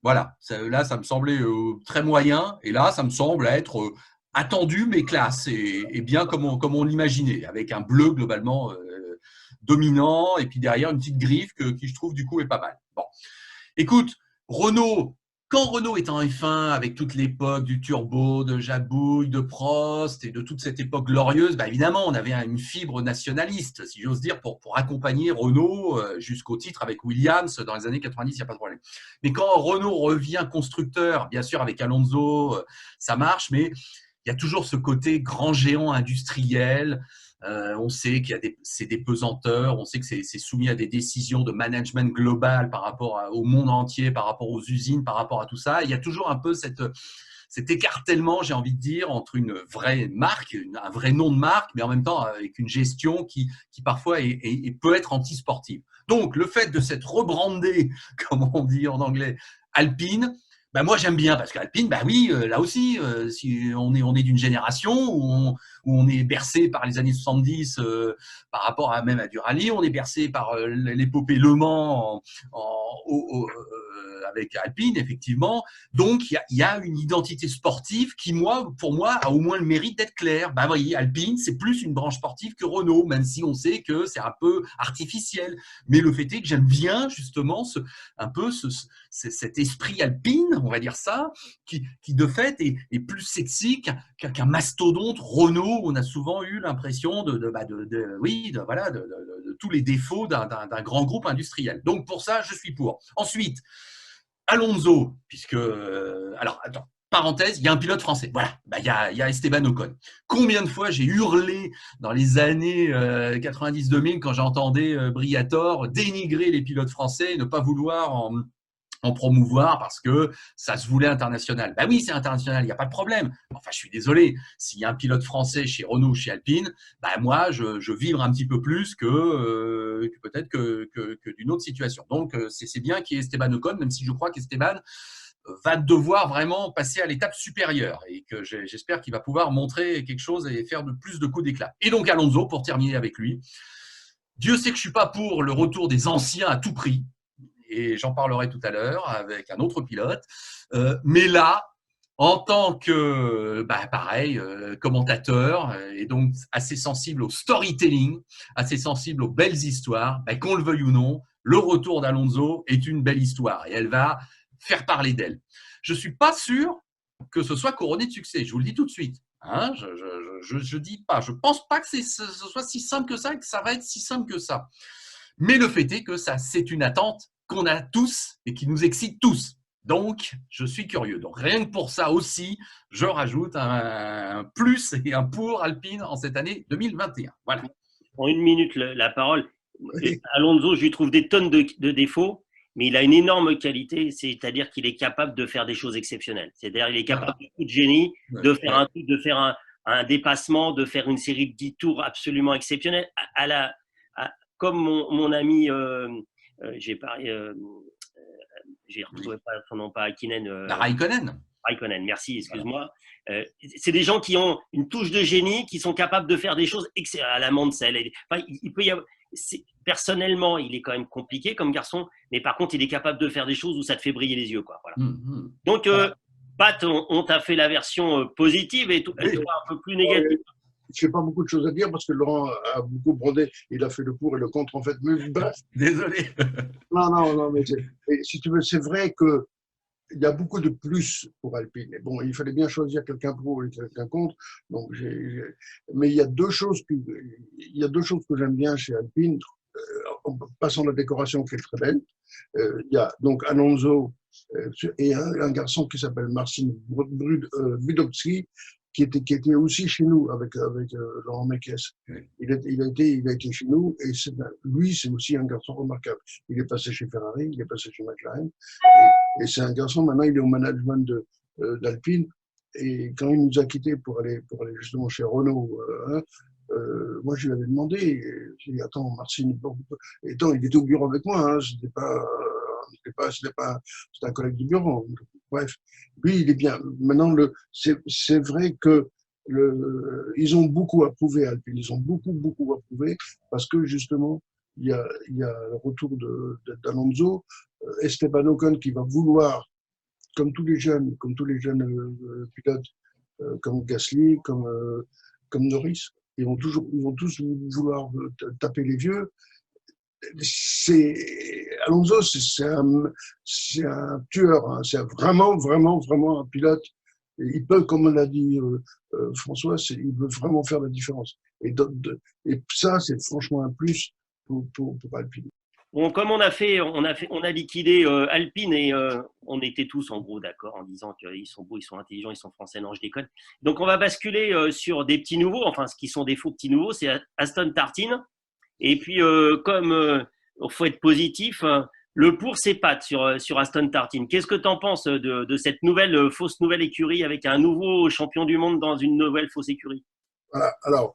voilà, là, ça me semblait très moyen, et là, ça me semble être attendu, mais classe, et bien comme on l'imaginait, avec un bleu globalement dominant, et puis derrière une petite griffe qui, je trouve, du coup, est pas mal. Bon, écoute, quand Renault est en F1, avec toute l'époque du turbo, de Jabouille, de Prost et de toute cette époque glorieuse, évidemment, on avait une fibre nationaliste, si j'ose dire, pour accompagner Renault jusqu'au titre avec Williams dans les années 90, il n'y a pas de problème. Mais quand Renault revient constructeur, bien sûr, avec Alonso, ça marche, mais il y a toujours ce côté grand géant industriel. On sait c'est des pesanteurs, on sait que c'est soumis à des décisions de management global par rapport au monde entier, par rapport aux usines, par rapport à tout ça. Il y a toujours un peu cet écartèlement, j'ai envie de dire, entre une vraie marque, un vrai nom de marque, mais en même temps avec une gestion qui parfois peut être anti-sportive. Donc, le fait de s'être rebrandé, comme on dit en anglais, Alpine, Bah moi j'aime bien parce qu'Alpine, bah oui, là aussi, si on est d'une génération où on est bercé par les années 70 par rapport à même à du rallye, on est bercé par l'épopée Le Mans avec Alpine effectivement. Donc il y a une identité sportive qui pour moi a au moins le mérite d'être claire. Bah oui, Alpine c'est plus une branche sportive que Renault, même si on sait que c'est un peu artificiel. Mais le fait est que j'aime bien justement un peu cet esprit alpine, on va dire ça, qui de fait est plus sexy qu'un mastodonte Renault. On a souvent eu l'impression de tous les défauts d'un grand groupe industriel. Donc pour ça, je suis pour. Ensuite, Alonso, puisque alors attends. Parenthèse, il y a un pilote français. Voilà, il y a Esteban Ocon. Combien de fois j'ai hurlé dans les années 90-2000 quand j'entendais Briatore dénigrer les pilotes français et ne pas vouloir en promouvoir parce que ça se voulait international. Ben oui, c'est international, il n'y a pas de problème. Enfin, je suis désolé, s'il y a un pilote français chez Renault ou chez Alpine, ben moi, je vibre un petit peu plus que peut-être que d'une autre situation. Donc, c'est bien qu'il y ait Esteban Ocon, même si je crois qu'Esteban va devoir vraiment passer à l'étape supérieure et que j'espère qu'il va pouvoir montrer quelque chose et faire plus de coups d'éclat. Et donc Alonso, pour terminer avec lui, Dieu sait que je suis pas pour le retour des anciens à tout prix, et j'en parlerai tout à l'heure avec un autre pilote. Mais là, en tant que, pareil, commentateur, et donc assez sensible au storytelling, assez sensible aux belles histoires, qu'on le veuille ou non, le retour d'Alonso est une belle histoire et elle va faire parler d'elle. Je ne suis pas sûr que ce soit couronné de succès, je vous le dis tout de suite. Hein, je dis pas, je pense pas que ce soit si simple que ça et que ça va être si simple que ça. Mais le fait est que ça, c'est une attente qu'on a tous et qui nous excite tous. Donc, je suis curieux. Donc, rien que pour ça aussi, je rajoute un plus et un pour Alpine en cette année 2021. Voilà. En une minute, la parole. Alonso, je lui trouve des tonnes de défauts, mais il a une énorme qualité, c'est-à-dire qu'il est capable de faire des choses exceptionnelles. C'est-à-dire qu'il est capable de coup de génie, de faire un dépassement, de faire une série de 10 tours absolument exceptionnels. Comme mon ami, j'ai retrouvé pas son nom, pas Hakkinen. Raikkonen. Raikkonen, merci, excuse-moi. C'est des gens qui ont une touche de génie, qui sont capables de faire des choses à la Mansell. Enfin, il peut y avoir. Personnellement, il est quand même compliqué comme garçon, mais par contre, il est capable de faire des choses où ça te fait briller les yeux, quoi. Voilà. Donc, Pat, on t'a fait la version positive et toi un peu plus négative. Je n'ai pas beaucoup de choses à dire parce que Laurent a beaucoup brodé. Il a fait le pour et le contre, en fait. Mais, désolé. Non, mais si tu veux, c'est vrai qu'il y a beaucoup de plus pour Alpine. Et bon, il fallait bien choisir quelqu'un pour et quelqu'un contre. Donc, mais il y a deux choses que j'aime bien chez Alpine, en passant la décoration qui est très belle. Il y a donc Alonso et un garçon qui s'appelle Marcin Budowski, qui était aussi chez nous avec Laurent Mekies. Il a été chez nous et lui, c'est aussi un garçon remarquable. Il est passé chez Ferrari, il est passé chez McLaren et c'est un garçon, maintenant il est au management d'Alpine et quand il nous a quittés pour aller justement chez Renault, moi je lui avais demandé, j'ai dit attends Marcin, il était au bureau avec moi, hein, c'était un collègue du bureau. Bref, lui, il est bien. Maintenant, c'est vrai que ils ont beaucoup approuvé Alpine. Ils ont beaucoup approuvé parce que justement, il y a le retour d'Alonso, Esteban Ocon qui va vouloir, comme tous les jeunes pilotes, comme Gasly, comme Norris, ils vont tous vouloir taper les vieux. Alonso, c'est un tueur, hein. C'est vraiment un pilote. Il peut, comme l'a dit François, il veut vraiment faire la différence. Et ça, c'est franchement un plus pour Alpine. Bon, comme on a liquidé Alpine et on était tous en gros d'accord en disant qu'ils sont beaux, ils sont intelligents, ils sont français, non, je déconne. Donc on va basculer sur des petits nouveaux, enfin ce qui sont des faux petits nouveaux, c'est Aston Martin. Et puis, comme il faut être positif, le pour, c'est Pat sur Aston Martin. Qu'est-ce que tu en penses de cette fausse nouvelle écurie avec un nouveau champion du monde dans une nouvelle fausse écurie? Voilà. Alors,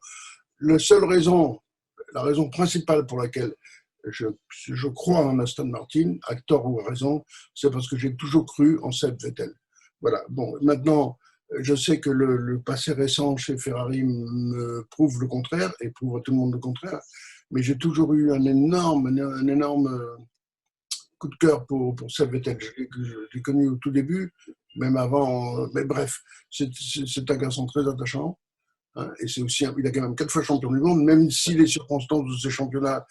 la raison principale pour laquelle je crois en Aston Martin, à tort ou à raison, c'est parce que j'ai toujours cru en Seb Vettel. Voilà. Bon, maintenant, je sais que le passé récent chez Ferrari me prouve le contraire et prouve à tout le monde le contraire, mais j'ai toujours eu un énorme coup de cœur pour Seb Vettel. Je l'ai connu au tout début, même avant. Mais bref, c'est un garçon très attachant. Hein, et c'est aussi, il a quand même 4 fois champion du monde, même si les circonstances de ces championnats.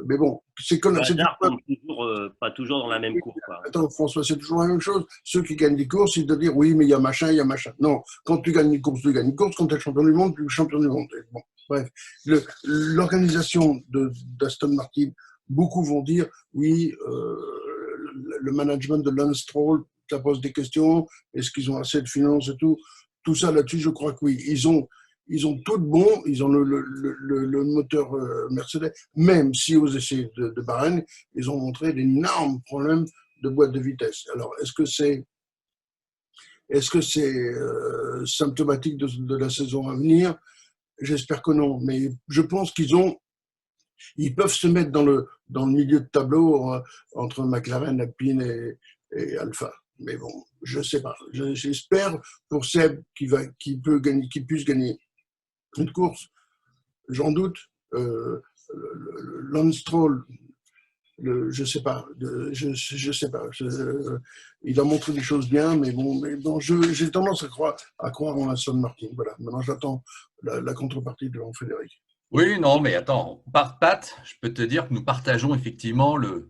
Mais bon, c'est comme. Le hasard tombe toujours, pas toujours dans la même course. Attends, François, c'est toujours la même chose. Ceux qui gagnent des courses, ils te disent oui, mais il y a machin, il y a machin. Non, quand tu gagnes une course, tu gagnes une course. Quand tu es champion du monde, tu es champion du monde. Bon, bref, l'organisation d'Aston Martin, beaucoup vont dire oui, le management de Lance Stroll, ça pose des questions. Est-ce qu'ils ont assez de finances et tout? Tout ça là-dessus, je crois que oui. Ils ont tout de bon, ils ont le moteur Mercedes, même si aux essais de Bahreïn, ils ont montré d'énormes problèmes de boîte de vitesse. Alors, est-ce que c'est symptomatique de la saison à venir? J'espère que non, mais je pense ils peuvent se mettre dans le milieu de tableau entre McLaren, Alpine et Alpha. Mais bon, je sais pas. J'espère pour Seb qu'il puisse gagner une course. J'en doute. Lance Stroll, je sais pas. Je sais pas. Il a montré des choses bien, mais bon, j'ai tendance à croire en Aston Martin. Voilà. Maintenant, j'attends la contrepartie de Jean-Frédéric. Oui, non, mais attends, Pat, je peux te dire que nous partageons effectivement le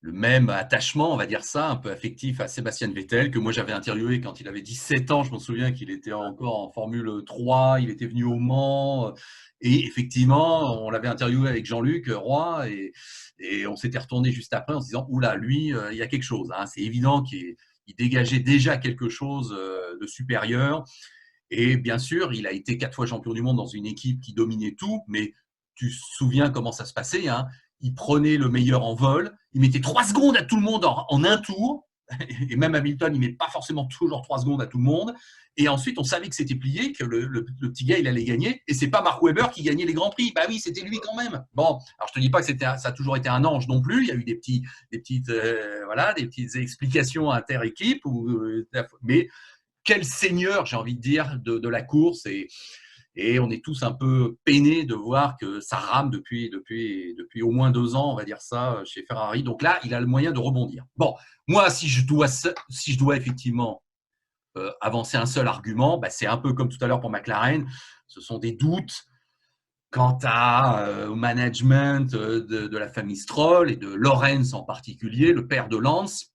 même attachement, on va dire ça, un peu affectif à Sébastien Vettel, que moi j'avais interviewé quand il avait 17 ans. Je me souviens qu'il était encore en Formule 3, il était venu au Mans. Et effectivement, on l'avait interviewé avec Jean-Luc Roy et on s'était retourné juste après en se disant, oula, lui, il y a quelque chose. Hein. C'est évident qu'il dégageait déjà quelque chose de supérieur. Et bien sûr, il a été 4 fois champion du monde dans une équipe qui dominait tout, mais tu te souviens comment ça se passait, hein. Il prenait le meilleur en vol, il mettait 3 secondes à tout le monde en un tour, et même Hamilton, il ne met pas forcément toujours 3 secondes à tout le monde, et ensuite on savait que c'était plié, que le petit gars il allait gagner, et c'est pas Mark Webber qui gagnait les Grands Prix, bah oui, c'était lui quand même. Bon, alors je te dis pas que ça a toujours été un ange non plus, il y a eu des petites explications inter-équipes, mais quel seigneur, j'ai envie de dire, de la course, et on est tous un peu peinés de voir que ça rame depuis au moins 2 ans, on va dire ça, chez Ferrari. Donc là, il a le moyen de rebondir. Bon, moi, si je dois effectivement avancer un seul argument, bah, c'est un peu comme tout à l'heure pour McLaren, ce sont des doutes quant au management de la famille Stroll et de Lawrence en particulier, le père de Lance.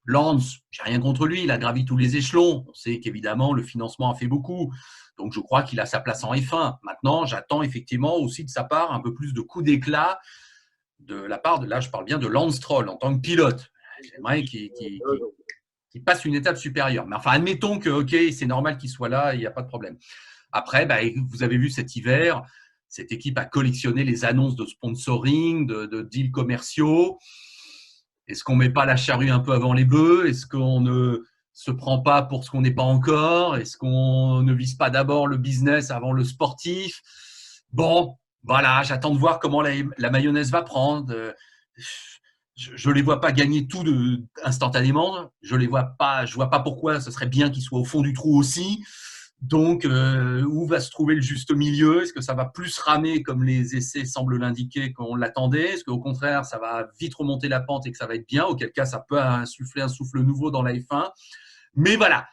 Lance, j'ai rien contre lui, il a gravi tous les échelons. On sait qu'évidemment, le financement a fait beaucoup. Donc, je crois qu'il a sa place en F1. Maintenant, j'attends effectivement aussi de sa part un peu plus de coups d'éclat de la part là, je parle bien de Lance Stroll en tant que pilote. J'aimerais qu'il passe une étape supérieure. Mais enfin, admettons que, OK, c'est normal qu'il soit là, il n'y a pas de problème. Après, bah, vous avez vu cet hiver, cette équipe a collectionné les annonces de sponsoring, de deals commerciaux. Est-ce qu'on ne met pas la charrue un peu avant les bœufs? Est-ce qu'on ne se prend pas pour ce qu'on n'est pas encore? Est-ce qu'on ne vise pas d'abord le business avant le sportif? Bon, voilà, j'attends de voir comment la mayonnaise va prendre. Je ne les vois pas gagner tout instantanément. Je vois pas pourquoi ce serait bien qu'ils soient au fond du trou aussi. Donc, où va se trouver le juste milieu? Est-ce que ça va plus ramer comme les essais semblent l'indiquer qu'on l'attendait? Est-ce qu'au contraire, ça va vite remonter la pente et que ça va être bien? Auquel cas, ça peut insuffler un souffle nouveau dans la F1. Mais voilà,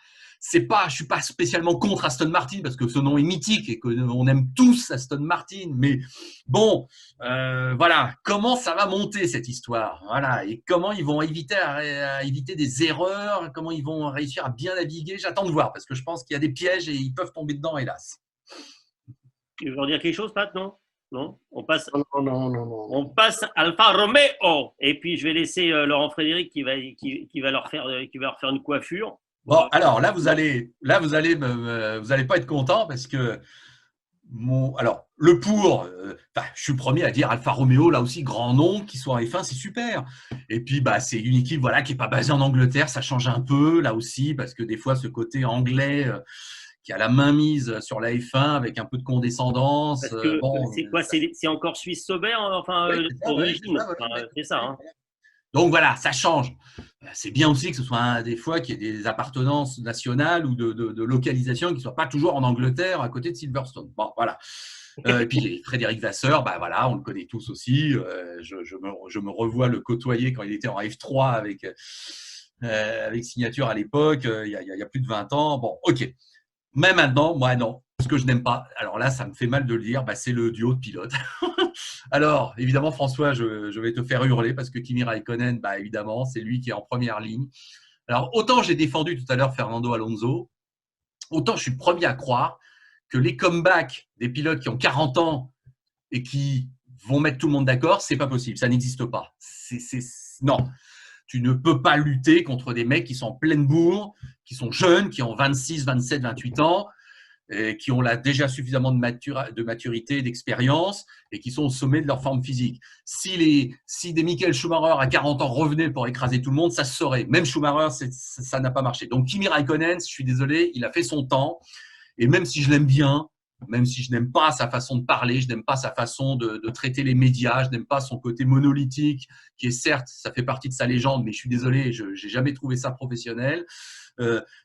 je ne suis pas spécialement contre Aston Martin parce que ce nom est mythique et qu'on aime tous Aston Martin. Mais bon, voilà, comment ça va monter cette histoire? Voilà, et comment ils vont éviter des erreurs? Comment ils vont réussir à bien naviguer? J'attends de voir parce que je pense qu'il y a des pièges et ils peuvent tomber dedans, hélas. Tu veux en dire quelque chose, Pat? Non? Non? On passe. Non. On passe Alfa Romeo. Et puis je vais laisser Laurent Frédéric qui va leur faire une coiffure. Bon, alors là, vous allez pas être content parce que je suis le premier à dire Alfa Romeo, là aussi, grand nom, qui soit en F1, c'est super. Et puis, bah, c'est une équipe qui n'est pas basée en Angleterre, ça change un peu, là aussi, parce que des fois, ce côté anglais qui a la main mise sur la F1 avec un peu de condescendance. Parce que Bon, c'est quoi? C'est encore Suisse Sauber, enfin, ouais, c'est ça, ouais, origine. ouais, Enfin, ouais, c'est ça. Hein. donc voilà, ça change. C'est bien aussi que ce soit des fois qu'il y ait des appartenances nationales ou de localisation qui ne soient pas toujours en Angleterre à côté de Silverstone. Bon, voilà. Et puis Frédéric Vasseur, bah voilà, on le connaît tous aussi. Je me revois le côtoyer quand il était en F3 avec Signature à l'époque, il y a plus de 20 ans. Bon, ok. Mais maintenant, moi, non. Ce que je n'aime pas, alors là, ça me fait mal de le dire, bah, c'est le duo de pilotes. Alors, évidemment, François, je vais te faire hurler parce que Kimi Raikkonen, bah, évidemment, c'est lui qui est en première ligne. Alors, autant j'ai défendu tout à l'heure Fernando Alonso, autant je suis le premier à croire que les comebacks des pilotes qui ont 40 ans et qui vont mettre tout le monde d'accord, c'est pas possible, ça n'existe pas. Non, tu ne peux pas lutter contre des mecs qui sont en pleine bourre, qui sont jeunes, qui ont 26, 27, 28 ans, et qui ont là déjà suffisamment de maturité, d'expérience, et qui sont au sommet de leur forme physique. Si des Michael Schumacher à 40 ans revenaient pour écraser tout le monde, ça se saurait. Même Schumacher, ça n'a pas marché. Donc Kimi Raikkonen, je suis désolé, il a fait son temps. Et même si je l'aime bien, même si je n'aime pas sa façon de parler, je n'aime pas sa façon de traiter les médias, je n'aime pas son côté monolithique, qui est certes, ça fait partie de sa légende, mais je suis désolé, je n'ai jamais trouvé ça professionnel.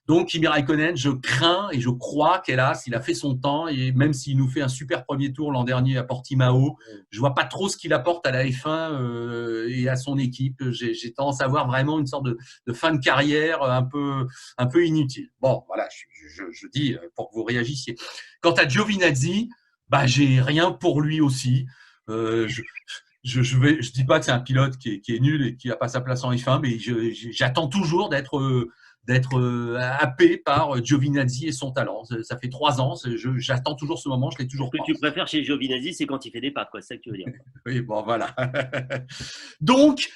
Donc Kimi Raikkonen, je crains et je crois qu'hélas, il a fait son temps, et même s'il nous fait un super premier tour l'an dernier à Portimao, je vois pas trop ce qu'il apporte à la F1 et à son équipe. J'ai tendance à voir vraiment une sorte de fin de carrière un peu inutile. Bon, voilà, je dis pour que vous réagissiez. Quant à Giovinazzi, bah, j'ai rien pour lui aussi. Je dis pas que c'est un pilote qui est nul et qui n'a pas sa place en F1, mais j'attends toujours d'être happé par Giovinazzi et son talent. Ça fait 3 ans, j'attends toujours ce moment, je l'ai toujours Ce que pas. tu préfères chez Giovinazzi, c'est quand il fait des pattes, quoi. C'est ça que tu veux dire. Oui, bon, voilà. Donc,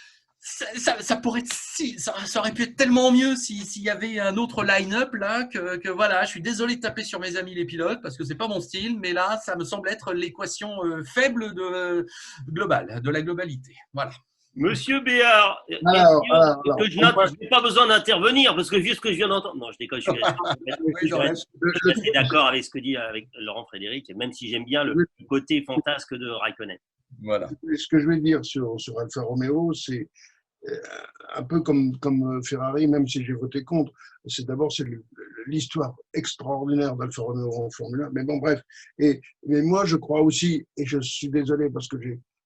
ça pourrait être, ça aurait pu être tellement mieux s'il y avait un autre line-up là que voilà. Je suis désolé de taper sur mes amis les pilotes parce que c'est pas mon style, mais là, ça me semble être l'équation faible globale, de la globalité. Voilà. Monsieur Béard, Alors, je n'ai pas besoin d'intervenir parce que vu ce que je viens d'entendre. Non, je déconne, je reste assez d'accord avec ce que dit avec Laurent Frédéric, même si j'aime bien le côté fantasque de Raikkonen. Voilà. Ce que je vais dire sur Alfa Romeo, c'est un peu comme Ferrari, même si j'ai voté contre. C'est l'histoire extraordinaire d'Alfa Romeo en Formule 1. Mais bon, bref. Mais moi, je crois aussi, et je suis désolé parce que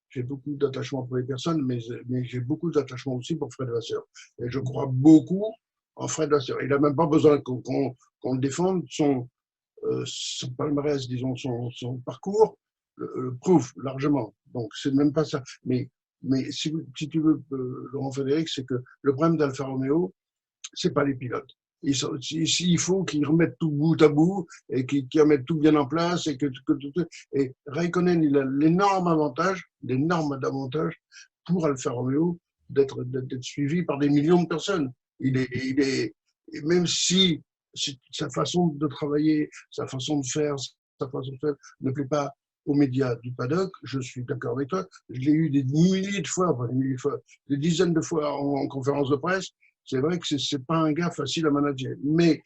j'ai beaucoup d'attachement pour les personnes, mais j'ai beaucoup d'attachement aussi pour Fred Vasseur. Et je crois beaucoup en Fred Vasseur. Il n'a même pas besoin qu'on le défende. Son palmarès, disons, son parcours le prouve largement. Donc, c'est même pas ça. Mais si tu veux, Laurent Frédéric, c'est que le problème d'Alfa Romeo, c'est pas les pilotes. Il faut qu'ils remettent tout bout à bout et qu'ils remettent tout bien en place et Raikkonen, il a l'énorme avantage pour Alfa Romeo d'être suivi par des millions de personnes. Même si sa façon de travailler, sa façon de faire ne plaît pas aux médias du paddock, je suis d'accord avec toi. Je l'ai eu des milliers de fois, des dizaines de fois en conférence de presse. C'est vrai que c'est pas un gars facile à manager. Mais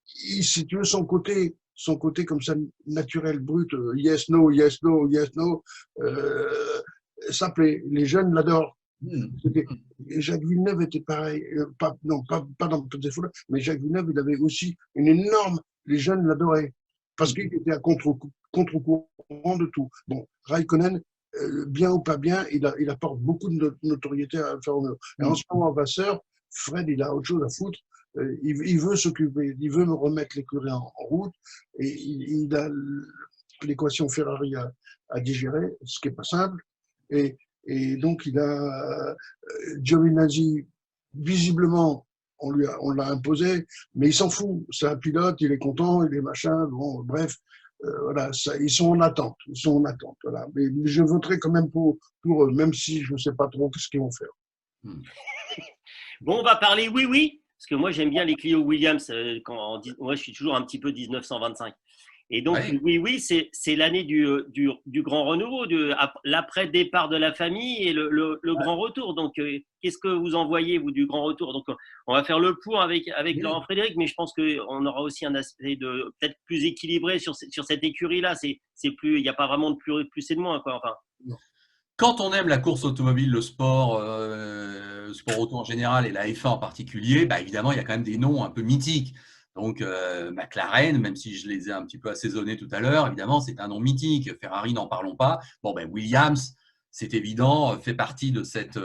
si tu veux son côté comme ça naturel, brut, yes, no, yes, no, yes, no, ça plaît. Les jeunes l'adorent. Jacques Villeneuve était pareil, pas dans toutes ces fois, mais Jacques Villeneuve, il avait aussi une énorme. Les jeunes l'adoraient parce qu'il était à contre-courant de tout. Bon, Raikkonen, bien ou pas bien, il apporte beaucoup de notoriété à Alfa Romeo. Et en ce moment, Vasseur, Fred, il a autre chose à foutre. Il veut s'occuper, il veut me remettre l'écurie en route, et il a l'équation Ferrari à digérer, ce qui n'est pas simple. Et donc, il a Giovinazzi, visiblement, on l'a imposé, mais il s'en fout. C'est un pilote, il est content, il est machin, bon, bref. Voilà, ils sont en attente. Voilà. Mais je voterai quand même pour eux, même si je ne sais pas trop ce qu'ils vont faire. Bon, on va parler oui, parce que moi j'aime bien les Clio Williams. Moi, je suis toujours un petit peu 1925. Et donc, Ouais. oui, c'est l'année du grand renouveau, l'après-départ de la famille et le grand retour. Donc, qu'est-ce que vous en voyez, vous, du grand retour? Donc, on va faire le point avec Oui. Laurent Frédéric, mais je pense qu'on aura aussi un aspect peut-être plus équilibré sur cette écurie-là. C'est plus, il n'y a pas vraiment de plus et de moins, quoi. Enfin, Quand on aime la course automobile, le sport auto en général et la F1 en particulier, bah évidemment, il y a quand même des noms un peu mythiques. Donc, McLaren, même si je les ai un petit peu assaisonnés tout à l'heure, évidemment, c'est un nom mythique. Ferrari, n'en parlons pas. Bon, ben, Williams, c'est évident, fait partie de cette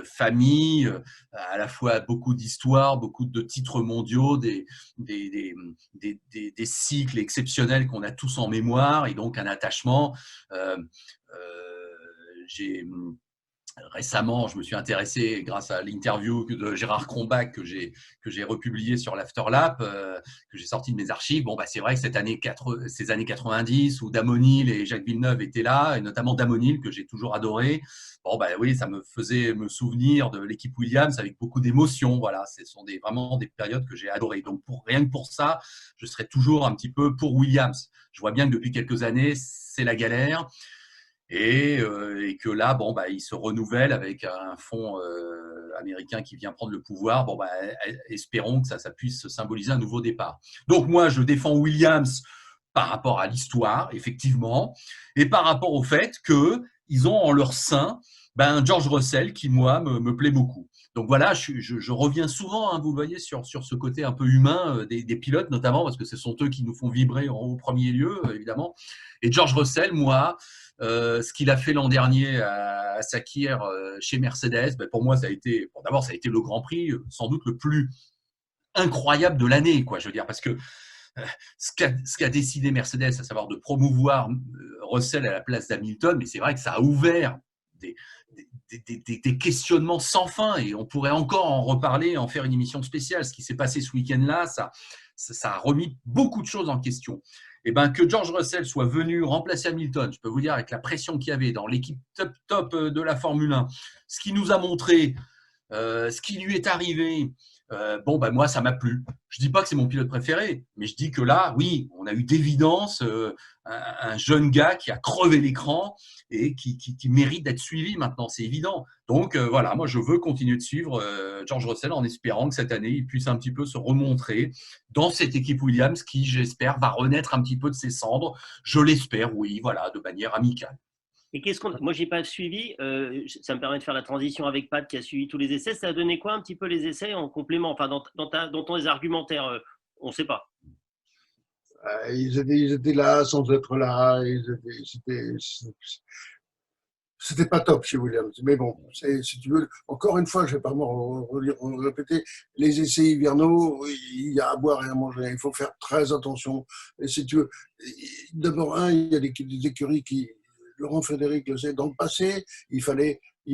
famille, à la fois beaucoup d'histoires, beaucoup de titres mondiaux, des, des, des cycles exceptionnels qu'on a tous en mémoire et donc un attachement. Euh, j'ai récemment, je me suis intéressé grâce à l'interview de Gérard Cronbach que j'ai republié sur l'Afterlap, que j'ai sorti de mes archives. Bon, bah, c'est vrai que ces années 90 où Damon Hill et Jacques Villeneuve étaient là, et notamment Damon Hill que j'ai toujours adoré. Bon, bah oui, ça me faisait me souvenir de l'équipe Williams avec beaucoup d'émotion. Voilà, ce sont vraiment des périodes que j'ai adorées. Donc, rien que pour ça, je serais toujours un petit peu pour Williams. Je vois bien que depuis quelques années, c'est la galère. Et que là, bon, bah, il se renouvelle avec un fonds américain qui vient prendre le pouvoir. Bon, bah, espérons que ça puisse symboliser un nouveau départ. Donc moi, je défends Williams par rapport à l'histoire, effectivement, et par rapport au fait qu'ils ont en leur sein George Russell qui, moi, me plaît beaucoup. Donc voilà, je reviens souvent, hein, vous voyez, sur ce côté un peu humain des pilotes, notamment, parce que ce sont eux qui nous font vibrer au premier lieu, évidemment. Et George Russell, moi, ce qu'il a fait l'an dernier à Sakir chez Mercedes, ben pour moi, ça a été, bon, d'abord, ça a été le Grand Prix, sans doute le plus incroyable de l'année, quoi. Je veux dire, parce que ce qu'a décidé Mercedes, à savoir de promouvoir Russell à la place d'Hamilton, mais c'est vrai que ça a ouvert des, des questionnements sans fin et on pourrait encore en reparler, en faire une émission spéciale. Ce qui s'est passé ce week-end-là, ça a remis beaucoup de choses en question. Et ben, que George Russell soit venu remplacer Hamilton, je peux vous dire, avec la pression qu'il y avait dans l'équipe top de la Formule 1, ce qui nous a montré ce qui lui est arrivé, bon, ben moi, ça m'a plu. Je dis pas que c'est mon pilote préféré, mais je dis que là, oui, on a eu d'évidence un jeune gars qui a crevé l'écran et qui mérite d'être suivi maintenant, c'est évident. Donc voilà, moi, je veux continuer de suivre George Russell en espérant que cette année, il puisse un petit peu se remontrer dans cette équipe Williams qui, j'espère, va renaître un petit peu de ses cendres. Je l'espère, oui, voilà, de manière amicale. et moi, j'ai pas suivi. Ça me permet de faire la transition avec Pat qui a suivi tous les essais. Ça a donné quoi un petit peu les essais en complément, enfin dans ton argumentaire, on ne sait pas. Ils étaient là sans être là. C'était pas top chez Williams. Mais bon, si tu veux, encore une fois, je vais pas me répéter, les essais hivernaux, il y a à boire et à manger. Il faut faire très attention. Et si tu veux, d'abord, il y a des écuries qui, Laurent Frédéric le sait, dans le passé, il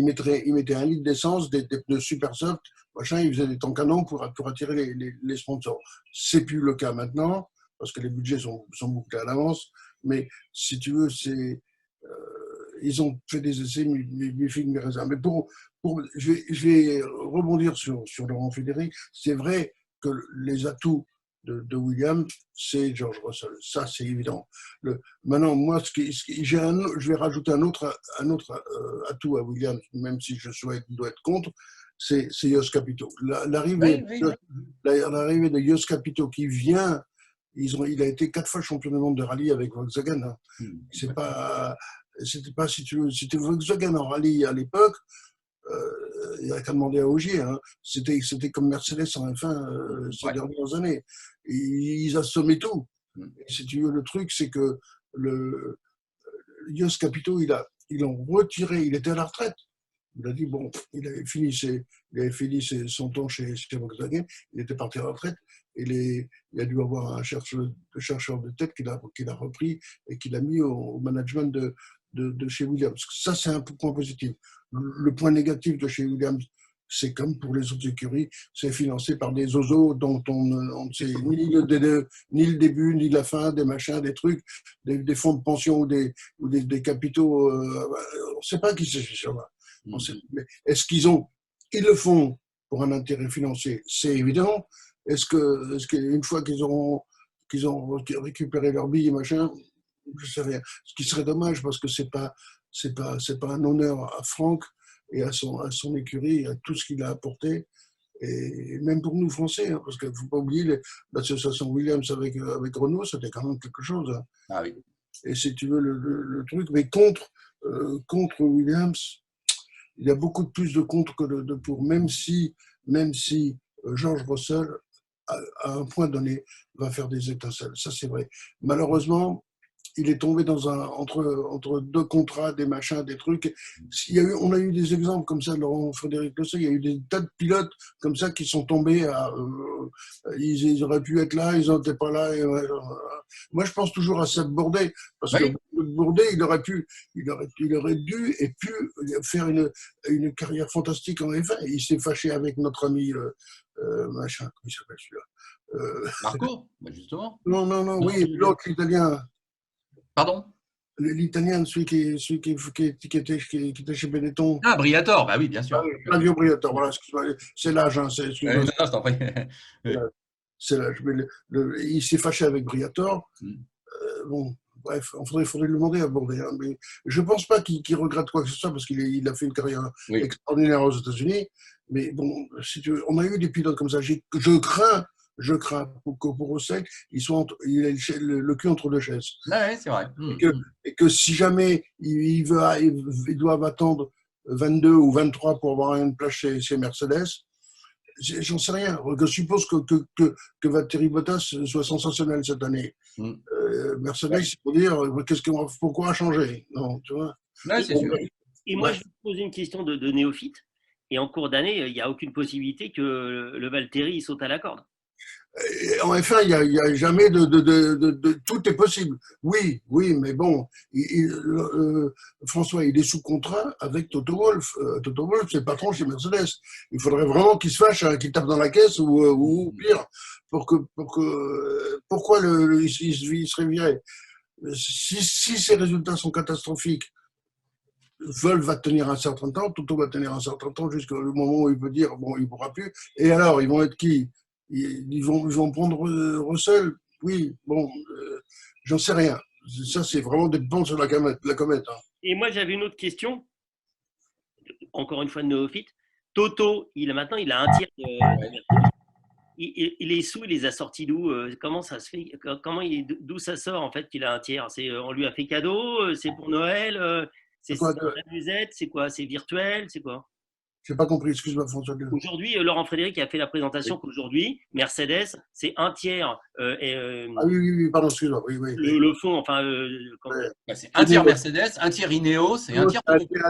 mettait 1 litre d'essence, des pneus super soft, machin, il faisait des temps canons pour attirer les sponsors. C'est plus le cas maintenant, parce que les budgets sont bouclés à l'avance. Mais si tu veux, ils ont fait des essais mi-figue, mi-raisin. Mais je vais rebondir sur Laurent Frédéric. C'est vrai que les atouts de Williams, c'est George Russell. Ça, c'est évident. Maintenant, moi, je vais rajouter un autre atout à Williams, même si je souhaite qu'il doit être contre, c'est Jost Capito. Oui, oui, oui. L'arrivée de Jost Capito qui vient, il a été 4 fois champion du monde de rallye avec Volkswagen. Hein. C'était pas, si tu veux, c'était Volkswagen en rallye à l'époque, il n'y a qu'à demander à Ogier. Hein. C'était comme Mercedes en F1 ces dernières années. Ils assommaient tout. Et si tu veux, le truc, c'est que Jost Capito, ils l'ont retiré, il était à la retraite. Il a dit, bon, il avait fini son temps chez Volkswagen, il était parti à la retraite, et il a dû avoir un chercheur de tête qu'il a repris et qu'il a mis au management de chez Williams. Ça, c'est un point positif. Le point négatif de chez Williams, c'est comme pour les autres écuries, c'est financé par des ozos dont on ne sait ni le début, ni la fin, des machins, des trucs, des fonds de pension ou des capitaux. On ne sait pas qui c'est chez là. Mais est-ce ils le font pour un intérêt financier? C'est évident. Est-ce qu'une fois qu'ils auront qu'ils ont récupéré leurs billes et machin, je sais rien. Ce qui serait dommage parce que c'est pas un honneur à Franck et à son écurie, à tout ce qu'il a apporté. Et même pour nous Français, hein, parce qu'il ne faut pas oublier l'association Williams avec Renault, c'était quand même quelque chose. Hein. Ah oui. Et si tu veux le truc, mais contre Williams, il y a beaucoup de plus de contre que de pour, même si George Russell, à un point donné, va faire des étincelles. Ça, c'est vrai. Malheureusement, il est tombé entre deux contrats, des machins, des trucs. On a eu des exemples comme ça, Laurent Frédéric le sait, il y a eu des tas de pilotes comme ça qui sont tombés ils auraient pu être là, ils n'étaient pas là. Moi, je pense toujours à Seb Bourdet, parce que Bourdet, il aurait dû et pu faire une carrière fantastique en F1. Il s'est fâché avec notre ami, machin, comment il s'appelle celui-là Marco, justement. Non, oui, l'autre, l'italien. Pardon? L'italien, celui qui était chez Benetton. Ah, Briatore, bah oui, bien sûr. Flavio Briatore, voilà, excuse-moi, c'est l'âge. Hein, non, je t'en prie. C'est l'âge. Il s'est fâché avec Briatore. Bon, bref, il faudrait lui demander à Bourdet. Hein, mais je ne pense pas qu'il regrette quoi que ce soit parce qu'il a fait une carrière extraordinaire aux États-Unis. Mais bon, si tu veux, on a eu des pilotes comme ça. Je crains pour Russell, il a le cul entre deux chaises. Ouais, c'est vrai. Et que si jamais ils doivent attendre 22 ou 23 pour avoir une place chez Mercedes, j'en sais rien. Je suppose que Valtteri Bottas soit sensationnel cette année. Mercedes, il faut dire pourquoi changer. Non, tu vois. Ouais, c'est sûr. Et moi, je vous pose une question de néophyte. Et en cours d'année, il n'y a aucune possibilité que le Valtteri saute à la corde. En F1, il n'y a jamais tout est possible. Oui, mais bon, François, il est sous contrat avec Toto Wolff. Toto Wolff, c'est le patron chez Mercedes. Il faudrait vraiment qu'il se fâche, hein, qu'il tape dans la caisse ou pire, pourquoi il serait viré. Si ses résultats sont catastrophiques, Wolff va tenir un certain temps, Toto va tenir un certain temps jusqu'au moment où il peut dire bon, il ne pourra plus. Et alors, ils vont être qui? Ils vont prendre Russell. Oui, bon, j'en sais rien. Ça, c'est vraiment des pans sur la comète. Hein. Et moi, j'avais une autre question. Encore une fois de néophyte. Toto, maintenant, il a un tir il est sous, il les a sortis d'où? Comment ça se fait? D'où ça sort en fait qu'il a un tiers? On lui a fait cadeau? C'est pour Noël? C'est la musette? C'est quoi? C'est virtuel? C'est quoi? Je n'ai pas compris, excuse-moi François. Aujourd'hui, Laurent Frédéric a fait la présentation qu'aujourd'hui, Mercedes, c'est un tiers. Ah oui, pardon, excuse-moi. Oui. Le fond, enfin. C'est un tiers Mercedes, un tiers Ineos et un tiers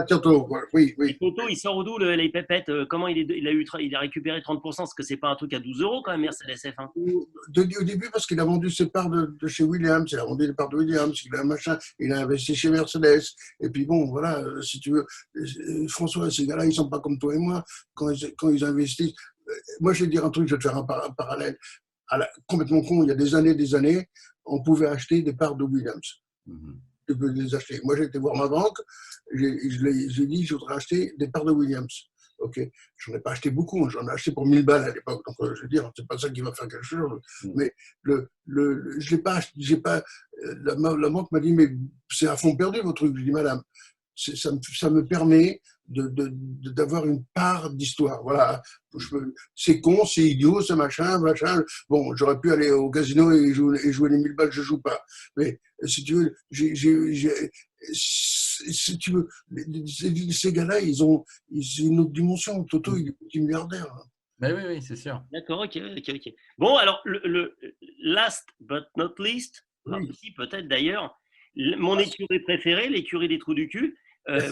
Toto. Oui. Et Toto, il sort d'où les pépettes? Comment il a récupéré 30%? Parce que c'est pas un truc à 12 € quand même, Mercedes F1. Au début, parce qu'il a vendu ses parts de chez Williams, il a vendu les parts de Williams, il a investi chez Mercedes. Et puis bon, voilà, si tu veux, François, ces gars-là, ils sont pas comme toi et moi quand ils investissent. Moi, je vais te dire un truc, je vais te faire un parallèle. Complètement con, il y a des années, on pouvait acheter des parts de Williams. Je peux les acheter. Moi, j'ai été voir ma banque, j'ai dit, je voudrais acheter des parts de Williams. Ok, j'en ai pas acheté beaucoup, j'en ai acheté pour 1000 balles à l'époque, donc je veux dire, c'est pas ça qui va faire quelque chose. Mais je l'ai pas, la banque m'a dit, mais c'est à fond perdu votre truc. Je dis, madame, ça me permet d'avoir une part d'histoire. Voilà. C'est con, c'est idiot, c'est machin. Bon, j'aurais pu aller au casino et jouer les 1000 balles, je joue pas. Mais si tu veux, si tu veux, ces gars-là, ils ont une autre dimension. Toto, il est multimilliardaire. Ben oui, c'est sûr. D'accord, ok. Bon, alors, le last but not least, aussi peut-être d'ailleurs, mon écurie préférée, l'écurie des trous du cul. Parce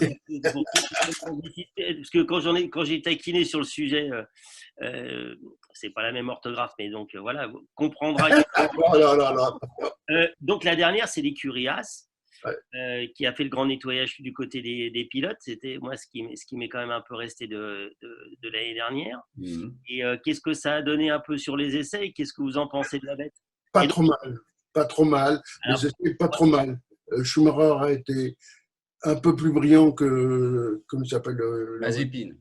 que quand j'ai taquiné sur le sujet, c'est pas la même orthographe, mais donc voilà, vous comprendra. Donc la dernière, c'est l'écurie As, qui a fait le grand nettoyage du côté des pilotes. C'était moi ce qui m'est quand même un peu resté de l'année dernière. Et qu'est-ce que ça a donné un peu sur les essais? Qu'est-ce que vous en pensez de la bête? Pas trop mal. Les essais, pas trop mal. Schumacher a été un peu plus brillant que, comment il s'appelle Mazepin.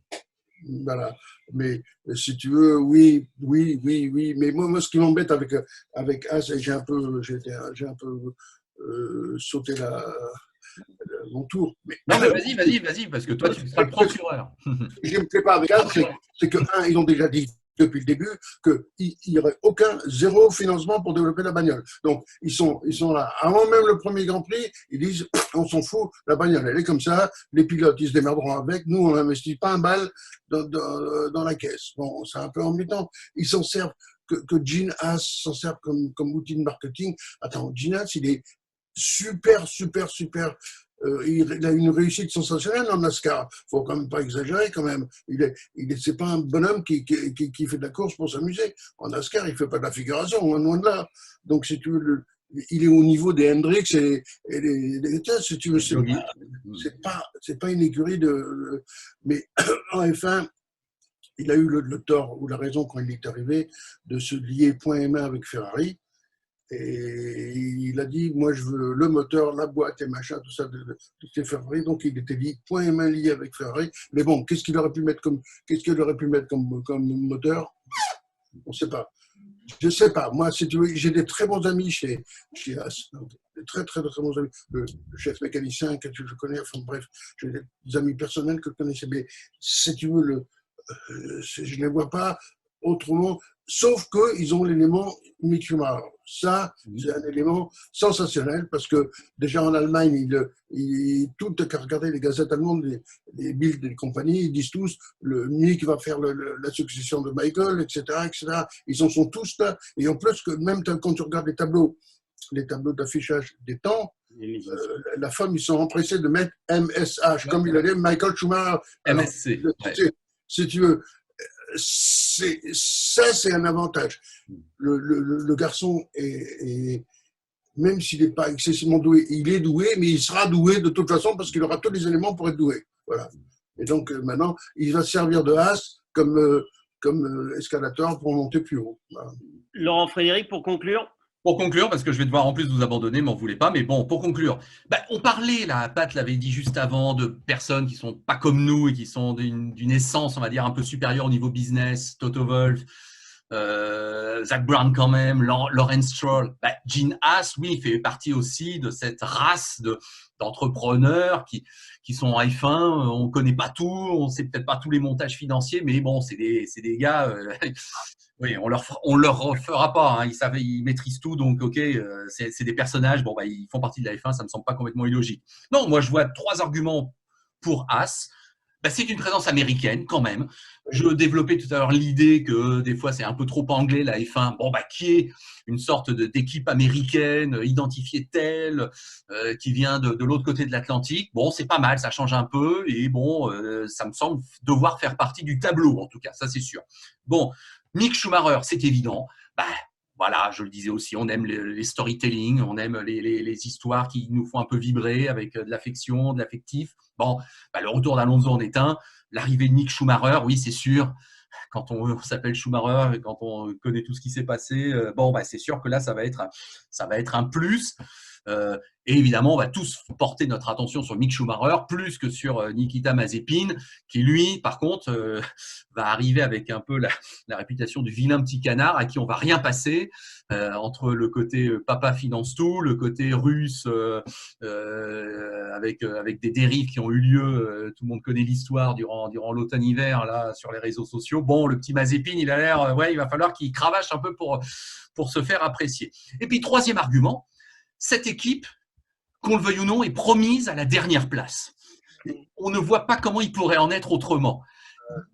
Voilà. Mais si tu veux, oui, oui, oui, oui. Mais moi ce qui m'embête avec As, et j'ai un peu sauté mon tour. Mais Non, mais vas-y, parce que toi, tu seras le procureur. ce que je ne me plais pas avec As, c'est que, un, ils ont déjà dit depuis le début qu'il n'y aurait zéro financement pour développer la bagnole. Donc, ils sont là. Avant même le premier Grand Prix, ils disent, on s'en fout, la bagnole, elle est comme ça, les pilotes, ils se démerderont avec, nous, on n'investit pas un balle dans la caisse. Bon, c'est un peu embêtant. Ils s'en servent, que Gene Haas s'en serve comme outil de marketing. Attends, Gene Haas, il est super, super, super. Il a une réussite sensationnelle en NASCAR. Faut quand même pas exagérer quand même. C'est pas un bonhomme qui fait de la course pour s'amuser. En NASCAR, il fait pas de la figuration, loin de là. Donc, si tu veux, il est au niveau des Hendrix et si tu veux, c'est pas une écurie mais en F1, il a eu le tort ou la raison quand il est arrivé de se lier point et main avec Ferrari. Et il a dit, moi je veux le moteur, la boîte et machin, tout ça de Ferrari. Donc il était lié, point et main lié avec Ferrari. Mais bon, qu'est-ce qu'il aurait pu mettre comme moteur? On ne sait pas. Je ne sais pas. Moi, si tu veux, j'ai des très bons amis chez As. Des très, très, très bons amis. Le chef mécanicien que je connais, enfin bref, j'ai des amis personnels que je connaissais. Mais si tu veux, je ne les vois pas autrement, sauf qu'ils ont l'élément Mick Schumacher. Ça, c'est un élément sensationnel parce que déjà en Allemagne, tout regardez les gazettes allemandes, les Bild et les compagnies, ils disent tous le Mick va faire la succession de Michael, etc., etc. Ils en sont tous là. Et en plus, que même quand tu regardes les tableaux d'affichage des temps, la femme, ils sont empressés de mettre MSH, comme il a dit Michael Schumacher. MSC. Si tu veux, c'est un avantage. Le garçon même s'il n'est pas excessivement doué, il est doué, mais il sera doué de toute façon parce qu'il aura tous les éléments pour être doué. Voilà. Et donc maintenant, il va servir de Haas comme escalator pour monter plus haut. Voilà. Laurent Frédéric, pour conclure. Pour conclure, parce que je vais devoir en plus vous abandonner, m'en voulez pas, mais bon, pour conclure, on parlait, là, Pat l'avait dit juste avant, de personnes qui sont pas comme nous et qui sont d'une essence, on va dire, un peu supérieure au niveau business, Toto Wolff, Zach Brown quand même, Lawrence Stroll. Gene Haas, oui, il fait partie aussi de cette race d'entrepreneurs qui sont en F1, on connaît pas tout, on sait peut-être pas tous les montages financiers, mais bon, c'est des gars… Oui, on leur refera pas. Hein. Ils maîtrisent tout, donc ok, c'est des personnages. Bon, ils font partie de la F1, ça me semble pas complètement illogique. Non, moi je vois 3 arguments pour Haas. C'est une présence américaine quand même. Je développais tout à l'heure l'idée que des fois c'est un peu trop anglais la F1. Bon, qui est une sorte d'équipe américaine identifiée telle, qui vient de l'autre côté de l'Atlantique. Bon, c'est pas mal, ça change un peu et bon, ça me semble devoir faire partie du tableau en tout cas, ça c'est sûr. Bon. Mick Schumacher, c'est évident. Voilà, je le disais aussi, on aime les storytelling, on aime les histoires qui nous font un peu vibrer avec de l'affection, de l'affectif. Bon, le retour d'Alonso en est un. L'arrivée de Mick Schumacher, oui, c'est sûr. Quand on s'appelle Schumacher et quand on connaît tout ce qui s'est passé, c'est sûr que là, ça va être un plus. Et évidemment, on va tous porter notre attention sur Mick Schumacher plus que sur Nikita Mazepin, qui lui, par contre, va arriver avec un peu la réputation du vilain petit canard à qui on va rien passer, entre le côté papa finance tout, le côté russe avec des dérives qui ont eu lieu. Tout le monde connaît l'histoire durant l'automne-hiver là sur les réseaux sociaux. Bon, le petit Mazepin, il a l'air, il va falloir qu'il cravache un peu pour se faire apprécier. Et puis troisième argument. Cette équipe, qu'on le veuille ou non, est promise à la dernière place. On ne voit pas comment il pourrait en être autrement.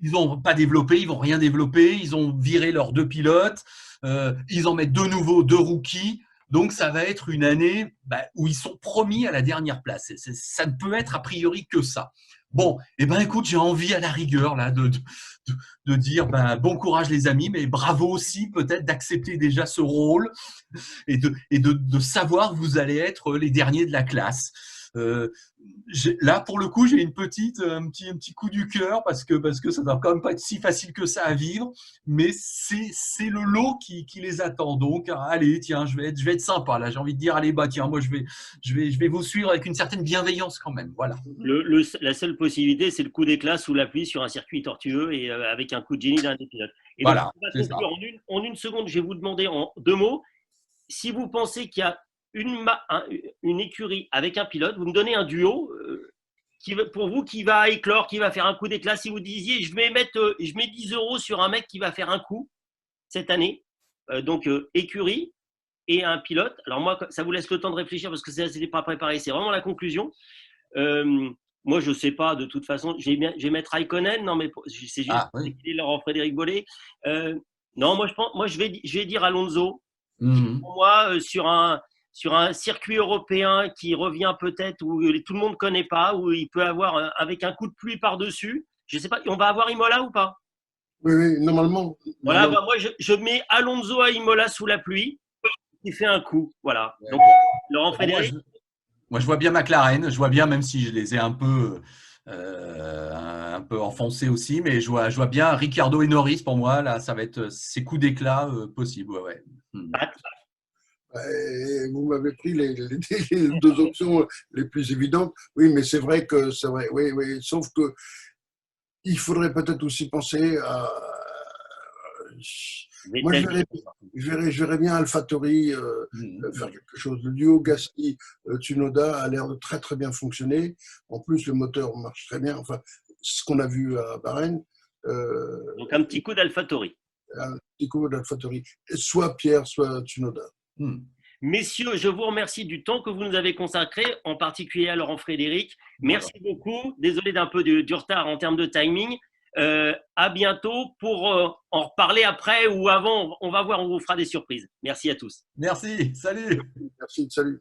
Ils n'ont pas développé, ils ne vont rien développer, ils ont viré leurs 2 pilotes, ils en mettent 2 nouveaux, 2 rookies. Donc, ça va être une année où ils sont promis à la dernière place. Ça ne peut être a priori que ça. Bon, écoute, j'ai envie à la rigueur là de dire bon courage les amis, mais bravo aussi peut-être d'accepter déjà ce rôle et de savoir que vous allez être les derniers de la classe. Là, pour le coup, j'ai un petit coup du cœur parce que ça doit quand même pas être si facile que ça à vivre, mais c'est le lot qui les attend. Donc, allez, tiens, je vais être sympa là. J'ai envie de dire, allez, bah tiens, moi je vais vous suivre avec une certaine bienveillance quand même. Voilà. La seule possibilité, c'est le coup d'éclat sous la pluie sur un circuit tortueux et avec un coup de génie d'un des pilotes. Et donc, Voilà, on va c'est ça. conclure en une seconde. Je vais vous demander en 2 mots. Si vous pensez qu'il y a une écurie avec un pilote, vous me donnez un duo pour vous qui va éclore, qui va faire un coup d'éclat. Si vous disiez, je mets 10 euros sur un mec qui va faire un coup cette année, donc écurie et un pilote. Alors moi, ça vous laisse le temps de réfléchir parce que c'est pas préparé. C'est vraiment la conclusion. Euh, Moi, je ne sais pas, de toute façon. Je vais mettre Raikkonen. Non, mais c'est juste Oui. qu'il est Laurent Frédéric Bollet. Non, moi, je vais dire Alonso. Mhm. Pour moi, sur un circuit européen qui revient peut-être où tout le monde ne connaît pas, où il peut avoir avec un coup de pluie par-dessus. Je ne sais pas, on va avoir Imola ou pas? Oui, oui, normalement. Voilà, Normalement. moi, je mets Alonso à Imola sous la pluie. Il fait un coup. Voilà. Donc, Laurent Bon, Frédéric. moi, je vois bien McLaren. Je vois bien, même si je les ai un peu enfoncés aussi, mais je vois bien Ricciardo et Norris pour moi. Là, ça va être ces coups d'éclat possibles. Ouais, ouais. Mhm. Et vous m'avez pris les deux options les plus évidentes. Oui, mais c'est vrai que c'est vrai. Oui, oui. Sauf que il faudrait peut-être aussi penser à. Moi, Vettel. je verrais bien AlphaTauri faire Mhm. quelque chose. Le duo Gasly-Tsunoda a l'air de très très bien fonctionner. En plus, le moteur marche très bien. Enfin, ce qu'on a vu à Bahreïn. Donc, un petit coup d'AlphaTauri. Un petit coup d'AlphaTauri. Soit Pierre, soit Tsunoda. Mhm. Messieurs, je vous remercie du temps que vous nous avez consacré, en particulier à Laurent Frédéric. Voilà. Merci beaucoup. Désolé d'un peu du retard en termes de timing. À bientôt pour en reparler après ou avant. On va voir, on vous fera des surprises. Merci à tous. Merci. Salut. Merci, salut.